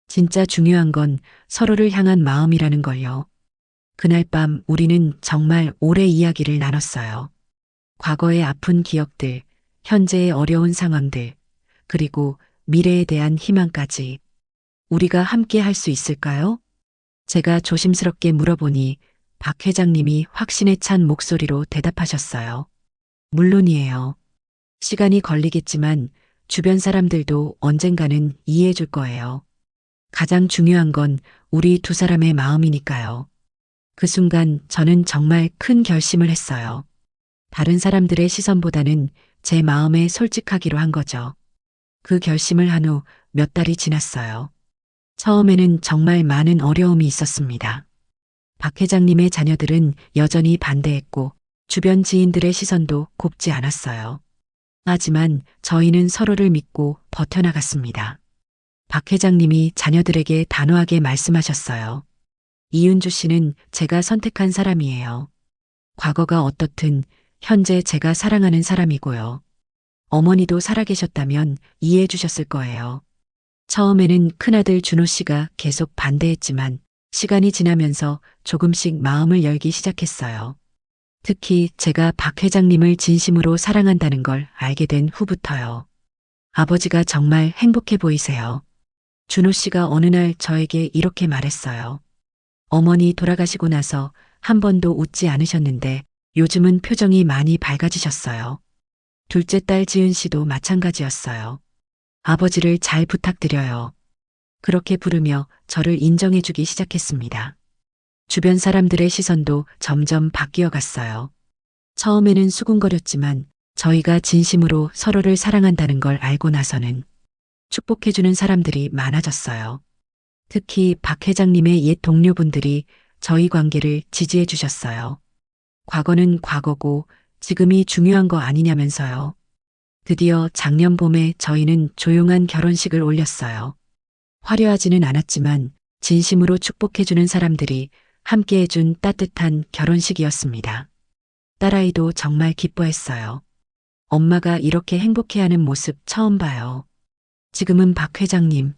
진짜 중요한 건 서로를 향한 마음이라는 걸요. 그날 밤 우리는 정말 오래 이야기를 나눴어요. 과거의 아픈 기억들, 현재의 어려운 상황들, 그리고 미래에 대한 희망까지. 우리가 함께 할 수 있을까요? 제가 조심스럽게 물어보니 박 회장님이 확신에 찬 목소리로 대답하셨어요. 물론이에요. 시간이 걸리겠지만 주변 사람들도 언젠가는 이해해 줄 거예요. 가장 중요한 건 우리 두 사람의 마음이니까요. 그 순간 저는 정말 큰 결심을 했어요. 다른 사람들의 시선보다는 제 마음에 솔직하기로 한 거죠. 그 결심을 한 후 몇 달이 지났어요. 처음에는 정말 많은 어려움이 있었습니다. 박 회장님의 자녀들은 여전히 반대했고 주변 지인들의 시선도 곱지 않았어요. 하지만 저희는 서로를 믿고 버텨나갔습니다. 박 회장님이 자녀들에게 단호하게 말씀하셨어요. 이은주 씨는 제가 선택한 사람이에요. 과거가 어떻든 현재 제가 사랑하는 사람이고요. 어머니도 살아계셨다면 이해해 주셨을 거예요. 처음에는 큰아들 준호 씨가 계속 반대했지만 시간이 지나면서 조금씩 마음을 열기 시작했어요. 특히 제가 박 회장님을 진심으로 사랑한다는 걸 알게 된 후부터요. 아버지가 정말 행복해 보이세요. 준호 씨가 어느 날 저에게 이렇게 말했어요. 어머니 돌아가시고 나서 한 번도 웃지 않으셨는데 요즘은 표정이 많이 밝아지셨어요. 둘째 딸 지은 씨도 마찬가지였어요. 아버지를 잘 부탁드려요. 그렇게 부르며 저를 인정해주기 시작했습니다. 주변 사람들의 시선도 점점 바뀌어 갔어요. 처음에는 수군거렸지만 저희가 진심으로 서로를 사랑한다는 걸 알고 나서는 축복해주는 사람들이 많아졌어요. 특히 박 회장님의 옛 동료분들이 저희 관계를 지지해 주셨어요. 과거는 과거고 지금이 중요한 거 아니냐면서요. 드디어 작년 봄에 저희는 조용한 결혼식을 올렸어요. 화려하지는 않았지만 진심으로 축복해주는 사람들이 함께해준 따뜻한 결혼식이었습니다. 딸아이도 정말 기뻐했어요. 엄마가 이렇게 행복해하는 모습 처음 봐요. 지금은 박 회장님,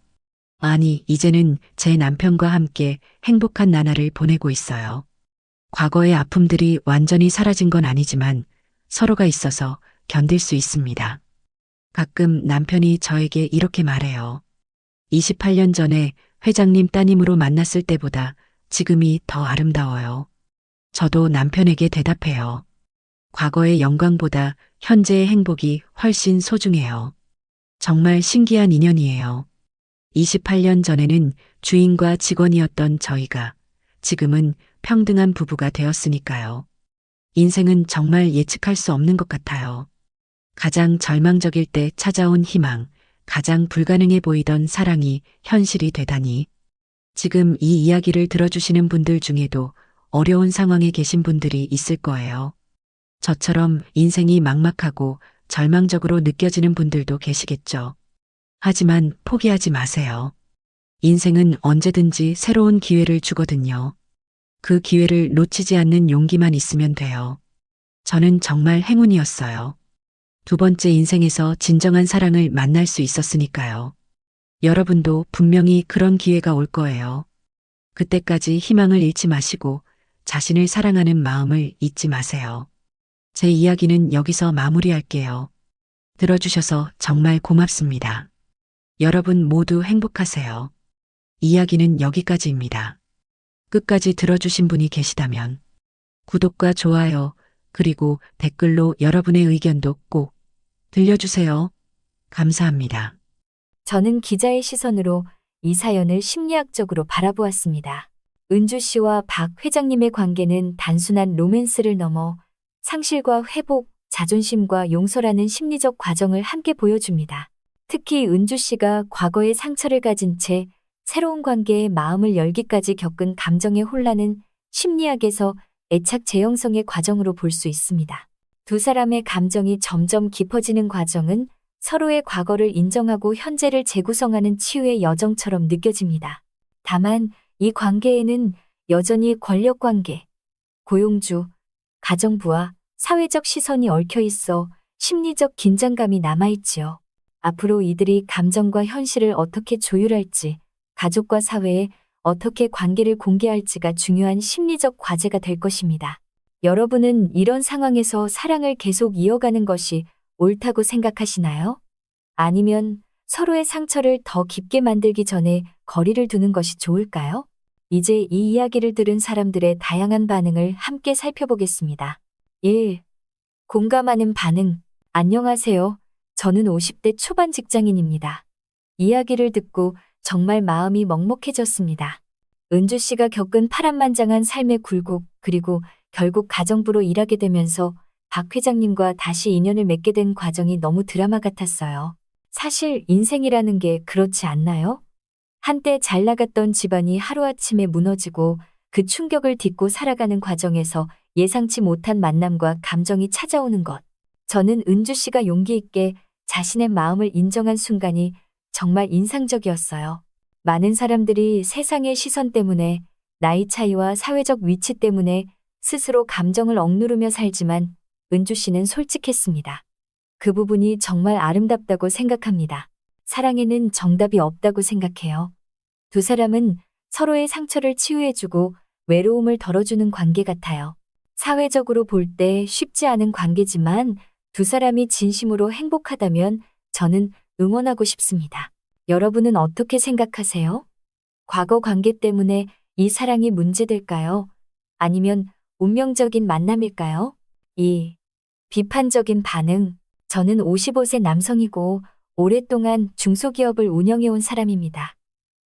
아니, 이제는 제 남편과 함께 행복한 나날을 보내고 있어요. 과거의 아픔들이 완전히 사라진 건 아니지만 서로가 있어서 견딜 수 있습니다. 가끔 남편이 저에게 이렇게 말해요. 28년 전에 회장님 따님으로 만났을 때보다 지금이 더 아름다워요. 저도 남편에게 대답해요. 과거의 영광보다 현재의 행복이 훨씬 소중해요. 정말 신기한 인연이에요. 28년 전에는 주인과 직원이었던 저희가 지금은 평등한 부부가 되었으니까요. 인생은 정말 예측할 수 없는 것 같아요. 가장 절망적일 때 찾아온 희망, 가장 불가능해 보이던 사랑이 현실이 되다니. 지금 이 이야기를 들어주시는 분들 중에도 어려운 상황에 계신 분들이 있을 거예요. 저처럼 인생이 막막하고 절망적으로 느껴지는 분들도 계시겠죠. 하지만 포기하지 마세요. 인생은 언제든지 새로운 기회를 주거든요. 그 기회를 놓치지 않는 용기만 있으면 돼요. 저는 정말 행운이었어요. 두 번째 인생에서 진정한 사랑을 만날 수 있었으니까요. 여러분도 분명히 그런 기회가 올 거예요. 그때까지 희망을 잃지 마시고 자신을 사랑하는 마음을 잊지 마세요. 제 이야기는 여기서 마무리할게요. 들어주셔서 정말 고맙습니다. 여러분 모두 행복하세요. 이야기는 여기까지입니다. 끝까지 들어주신 분이 계시다면 구독과 좋아요, 그리고 댓글로 여러분의 의견도 꼭 들려주세요. 감사합니다. 저는 기자의 시선으로 이 사연을 심리학적으로 바라보았습니다. 은주 씨와 박 회장님의 관계는 단순한 로맨스를 넘어 상실과 회복, 자존심과 용서라는 심리적 과정을 함께 보여줍니다. 특히 은주 씨가 과거의 상처를 가진 채 새로운 관계에 마음을 열기까지 겪은 감정의 혼란은 심리학에서 애착 재형성의 과정으로 볼 수 있습니다. 두 사람의 감정이 점점 깊어지는 과정은 서로의 과거를 인정하고 현재를 재구성하는 치유의 여정처럼 느껴집니다. 다만 이 관계에는 여전히 권력관계, 고용주, 가정부와 사회적 시선이 얽혀 있어 심리적 긴장감이 남아있지요. 앞으로 이들이 감정과 현실을 어떻게 조율할지, 가족과 사회에 어떻게 관계를 공개할지가 중요한 심리적 과제가 될 것입니다. 여러분은 이런 상황에서 사랑을 계속 이어가는 것이 옳다고 생각하시나요? 아니면 서로의 상처를 더 깊게 만들기 전에 거리를 두는 것이 좋을까요? 이제 이 이야기를 들은 사람들의 다양한 반응을 함께 살펴보겠습니다. 1. 공감하는 반응. 안녕하세요. 저는 50대 초반 직장인입니다. 이야기를 듣고 정말 마음이 먹먹해졌습니다. 은주 씨가 겪은 파란만장한 삶의 굴곡, 그리고 결국 가정부로 일하게 되면서 박 회장님과 다시 인연을 맺게 된 과정이 너무 드라마 같았어요. 사실 인생이라는 게 그렇지 않나요? 한때 잘 나갔던 집안이 하루아침에 무너지고 그 충격을 딛고 살아가는 과정에서 예상치 못한 만남과 감정이 찾아오는 것. 저는 은주 씨가 용기 있게 자신의 마음을 인정한 순간이 정말 인상적이었어요. 많은 사람들이 세상의 시선 때문에, 나이 차이와 사회적 위치 때문에 스스로 감정을 억누르며 살지만 은주 씨는 솔직했습니다. 그 부분이 정말 아름답다고 생각합니다. 사랑에는 정답이 없다고 생각해요. 두 사람은 서로의 상처를 치유해주고 외로움을 덜어주는 관계 같아요. 사회적으로 볼 때 쉽지 않은 관계지만 두 사람이 진심으로 행복하다면 저는 응원하고 싶습니다. 여러분은 어떻게 생각하세요? 과거 관계 때문에 이 사랑이 문제될까요? 아니면 운명적인 만남일까요? 2. 비판적인 반응. 저는 55세 남성이고 오랫동안 중소기업을 운영해온 사람입니다.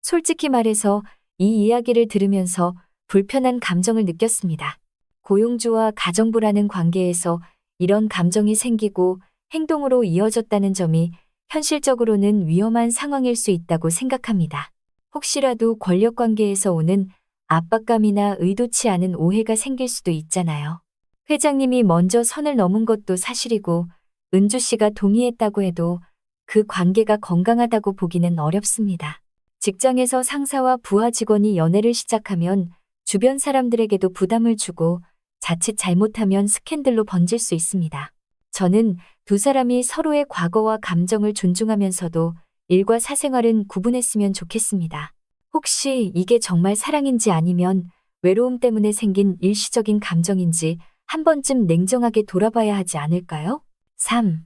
솔직히 말해서 이 이야기를 들으면서 불편한 감정을 느꼈습니다. 고용주와 가정부라는 관계에서 이런 감정이 생기고 행동으로 이어졌다는 점이 현실적으로는 위험한 상황일 수 있다고 생각합니다. 혹시라도 권력 관계에서 오는 압박감이나 의도치 않은 오해가 생길 수도 있잖아요. 회장님이 먼저 선을 넘은 것도 사실이고 은주 씨가 동의했다고 해도 그 관계가 건강하다고 보기는 어렵습니다. 직장에서 상사와 부하 직원이 연애를 시작하면 주변 사람들에게도 부담을 주고 자칫 잘못하면 스캔들로 번질 수 있습니다. 저는 두 사람이 서로의 과거와 감정을 존중하면서도 일과 사생활은 구분했으면 좋겠습니다. 혹시 이게 정말 사랑인지 아니면 외로움 때문에 생긴 일시적인 감정인지 한 번쯤 냉정하게 돌아봐야 하지 않을까요? 3.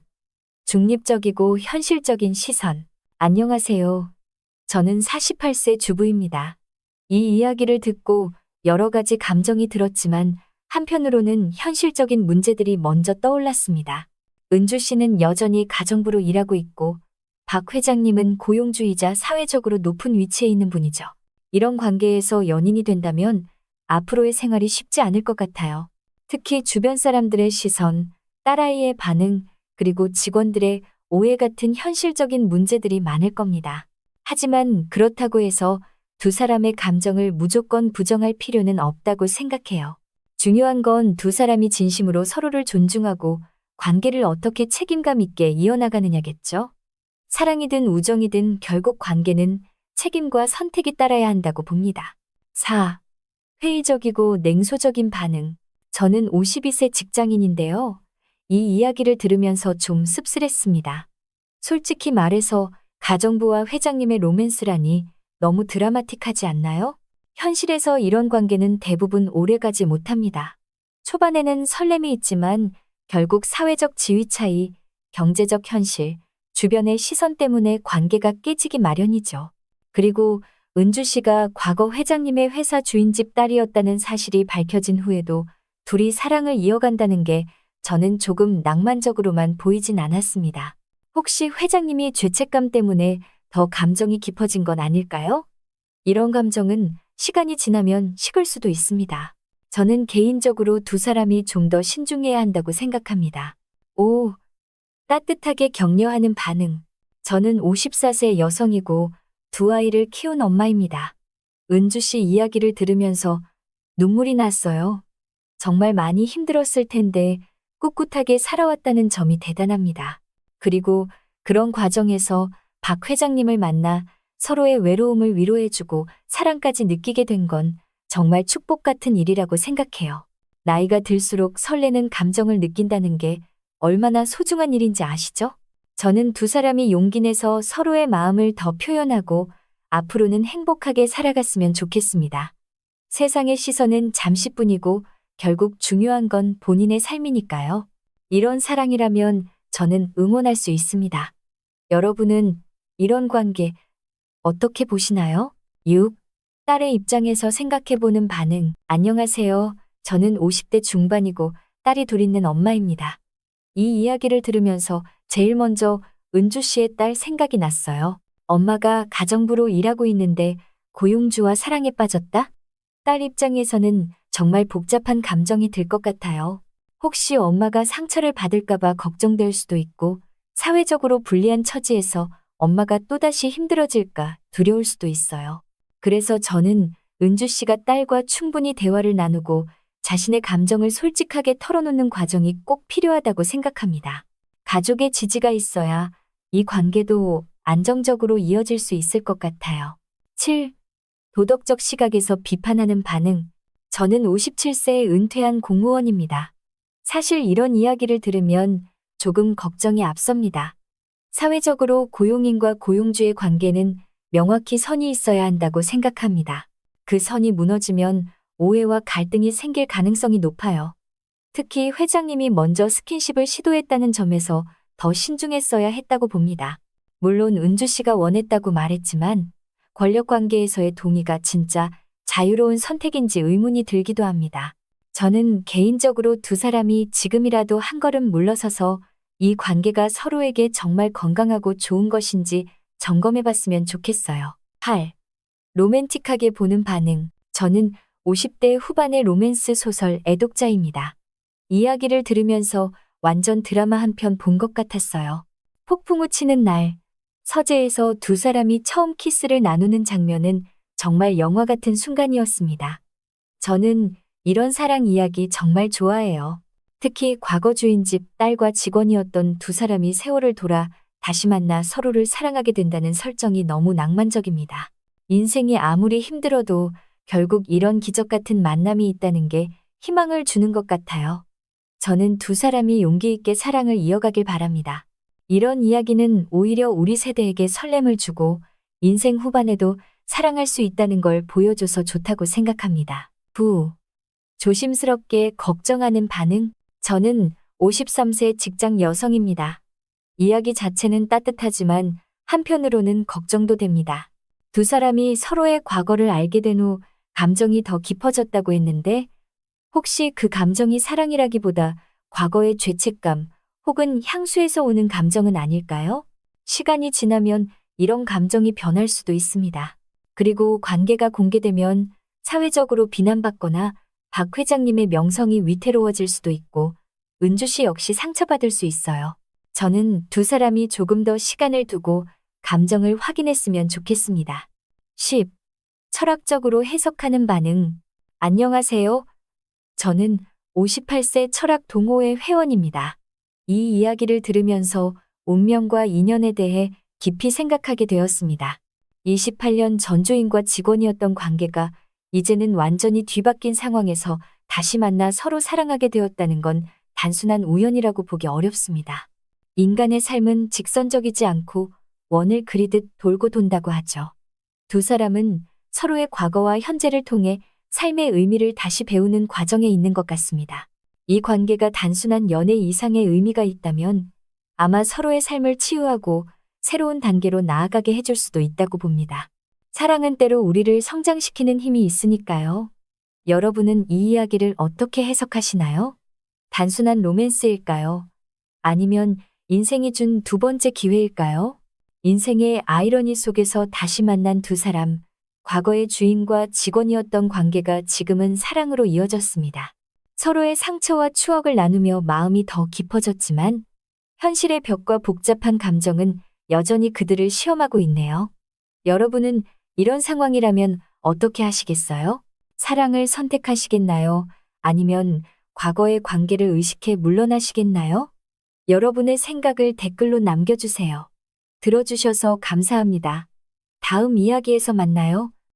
중립적이고 현실적인 시선. 안녕하세요. 저는 48세 주부입니다. 이 이야기를 듣고 여러 가지 감정이 들었지만 한편으로는 현실적인 문제들이 먼저 떠올랐습니다. 은주 씨는 여전히 가정부로 일하고 있고 박 회장님은 고용주이자 사회적으로 높은 위치에 있는 분이죠. 이런 관계에서 연인이 된다면 앞으로의 생활이 쉽지 않을 것 같아요. 특히 주변 사람들의 시선, 딸아이의 반응, 그리고 직원들의 오해 같은 현실적인 문제들이 많을 겁니다. 하지만 그렇다고 해서 두 사람의 감정을 무조건 부정할 필요는 없다고 생각해요. 중요한 건 두 사람이 진심으로 서로를 존중하고 관계를 어떻게 책임감 있게 이어나가느냐겠죠? 사랑이든 우정이든 결국 관계는 책임과 선택이 따라야 한다고 봅니다. 4. 회의적이고 냉소적인 반응. 저는 52세 직장인인데요. 이 이야기를 들으면서 좀 씁쓸했습니다. 솔직히 말해서 가정부와 회장님의 로맨스라니 너무 드라마틱하지 않나요? 현실에서 이런 관계는 대부분 오래가지 못합니다. 초반에는 설렘이 있지만 결국 사회적 지위 차이, 경제적 현실, 주변의 시선 때문에 관계가 깨지기 마련이죠. 그리고 은주 씨가 과거 회장님의 회사 주인집 딸이었다는 사실이 밝혀진 후에도 둘이 사랑을 이어간다는 게 저는 조금 낭만적으로만 보이진 않았습니다. 혹시 회장님이 죄책감 때문에 더 감정이 깊어진 건 아닐까요? 이런 감정은 시간이 지나면 식을 수도 있습니다. 저는 개인적으로 두 사람이 좀 더 신중해야 한다고 생각합니다. 5. 따뜻하게 격려하는 반응. 저는 54세 여성이고 두 아이를 키운 엄마입니다. 은주 씨 이야기를 들으면서 눈물이 났어요. 정말 많이 힘들었을 텐데 꿋꿋하게 살아왔다는 점이 대단합니다. 그리고 그런 과정에서 박 회장님을 만나 서로의 외로움을 위로해주고 사랑까지 느끼게 된 건 정말 축복 같은 일이라고 생각해요. 나이가 들수록 설레는 감정을 느낀다는 게 얼마나 소중한 일인지 아시죠? 저는 두 사람이 용기 내서 서로의 마음을 더 표현하고 앞으로는 행복하게 살아갔으면 좋겠습니다. 세상의 시선은 잠시뿐이고 결국 중요한 건 본인의 삶이니까요. 이런 사랑이라면 저는 응원할 수 있습니다. 여러분은 이런 관계 어떻게 보시나요? 6. 딸의 입장에서 생각해보는 반응. 안녕하세요. 저는 50대 중반이고 딸이 둘 있는 엄마입니다. 이 이야기를 들으면서 제일 먼저 은주 씨의 딸 생각이 났어요. 엄마가 가정부로 일하고 있는데 고용주와 사랑에 빠졌다? 딸 입장에서는 정말 복잡한 감정이 들 것 같아요. 혹시 엄마가 상처를 받을까봐 걱정될 수도 있고 사회적으로 불리한 처지에서 엄마가 또다시 힘들어질까 두려울 수도 있어요. 그래서 저는 은주 씨가 딸과 충분히 대화를 나누고 자신의 감정을 솔직하게 털어놓는 과정이 꼭 필요하다고 생각합니다. 가족의 지지가 있어야 이 관계도 안정적으로 이어질 수 있을 것 같아요. 7. 도덕적 시각에서 비판하는 반응. 저는 57세에 은퇴한 공무원입니다. 사실 이런 이야기를 들으면 조금 걱정이 앞섭니다. 사회적으로 고용인과 고용주의 관계는 명확히 선이 있어야 한다고 생각합니다. 그 선이 무너지면 오해와 갈등이 생길 가능성이 높아요. 특히 회장님이 먼저 스킨십을 시도했다는 점에서 더 신중했어야 했다고 봅니다. 물론 은주 씨가 원했다고 말했지만 권력 관계에서의 동의가 진짜 자유로운 선택인지 의문이 들기도 합니다. 저는 개인적으로 두 사람이 지금이라도 한 걸음 물러서서 이 관계가 서로에게 정말 건강하고 좋은 것인지 점검해 봤으면 좋겠어요. 8. 로맨틱하게 보는 반응. 저는 50대 후반의 로맨스 소설 애독자입니다. 이야기를 들으면서 완전 드라마 한 편 본 것 같았어요. 폭풍우 치는 날, 서재에서 두 사람이 처음 키스를 나누는 장면은 정말 영화 같은 순간이었습니다. 저는 이런 사랑 이야기 정말 좋아해요. 특히 과거 주인집 딸과 직원이었던 두 사람이 세월을 돌아 다시 만나 서로를 사랑하게 된다는 설정이 너무 낭만적입니다. 인생이 아무리 힘들어도 결국 이런 기적 같은 만남이 있다는 게 희망을 주는 것 같아요. 저는 두 사람이 용기 있게 사랑을 이어가길 바랍니다. 이런 이야기는 오히려 우리 세대에게 설렘을 주고 인생 후반에도 사랑할 수 있다는 걸 보여줘서 좋다고 생각합니다. 조심스럽게 걱정하는 반응. 저는 53세 직장 여성입니다. 이야기 자체는 따뜻하지만 한편으로는 걱정도 됩니다. 두 사람이 서로의 과거를 알게 된 후 감정이 더 깊어졌다고 했는데 혹시 그 감정이 사랑이라기보다 과거의 죄책감 혹은 향수에서 오는 감정은 아닐까요? 시간이 지나면 이런 감정이 변할 수도 있습니다. 그리고 관계가 공개되면 사회적으로 비난받거나 박 회장님의 명성이 위태로워질 수도 있고 은주 씨 역시 상처받을 수 있어요. 저는 두 사람이 조금 더 시간을 두고 감정을 확인했으면 좋겠습니다. 10. 철학적으로 해석하는 반응. 안녕하세요. 저는 58세 철학 동호회 회원입니다. 이 이야기를 들으면서 운명과 인연에 대해 깊이 생각하게 되었습니다. 28년 전조인과 직원이었던 관계가 이제는 완전히 뒤바뀐 상황에서 다시 만나 서로 사랑하게 되었다는 건 단순한 우연이라고 보기 어렵습니다. 인간의 삶은 직선적이지 않고 원을 그리듯 돌고 돈다고 하죠. 두 사람은 서로의 과거와 현재를 통해 삶의 의미를 다시 배우는 과정에 있는 것 같습니다. 이 관계가 단순한 연애 이상의 의미가 있다면 아마 서로의 삶을 치유하고 새로운 단계로 나아가게 해줄 수도 있다고 봅니다. 사랑은 때로 우리를 성장시키는 힘이 있으니까요. 여러분은 이 이야기를 어떻게 해석하시나요? 단순한 로맨스일까요? 아니면 인생이 준 두 번째 기회일까요? 인생의 아이러니 속에서 다시 만난 두 사람, 과거의 주인과 직원이었던 관계가 지금은 사랑으로 이어졌습니다. 서로의 상처와 추억을 나누며 마음이 더 깊어졌지만 현실의 벽과 복잡한 감정은 여전히 그들을 시험하고 있네요. 여러분은 이런 상황이라면 어떻게 하시겠어요? 사랑을 선택하시겠나요? 아니면 과거의 관계를 의식해 물러나시겠나요? 여러분의 생각을 댓글로 남겨주세요. 들어주셔서 감사합니다. 다음 이야기에서 만나요.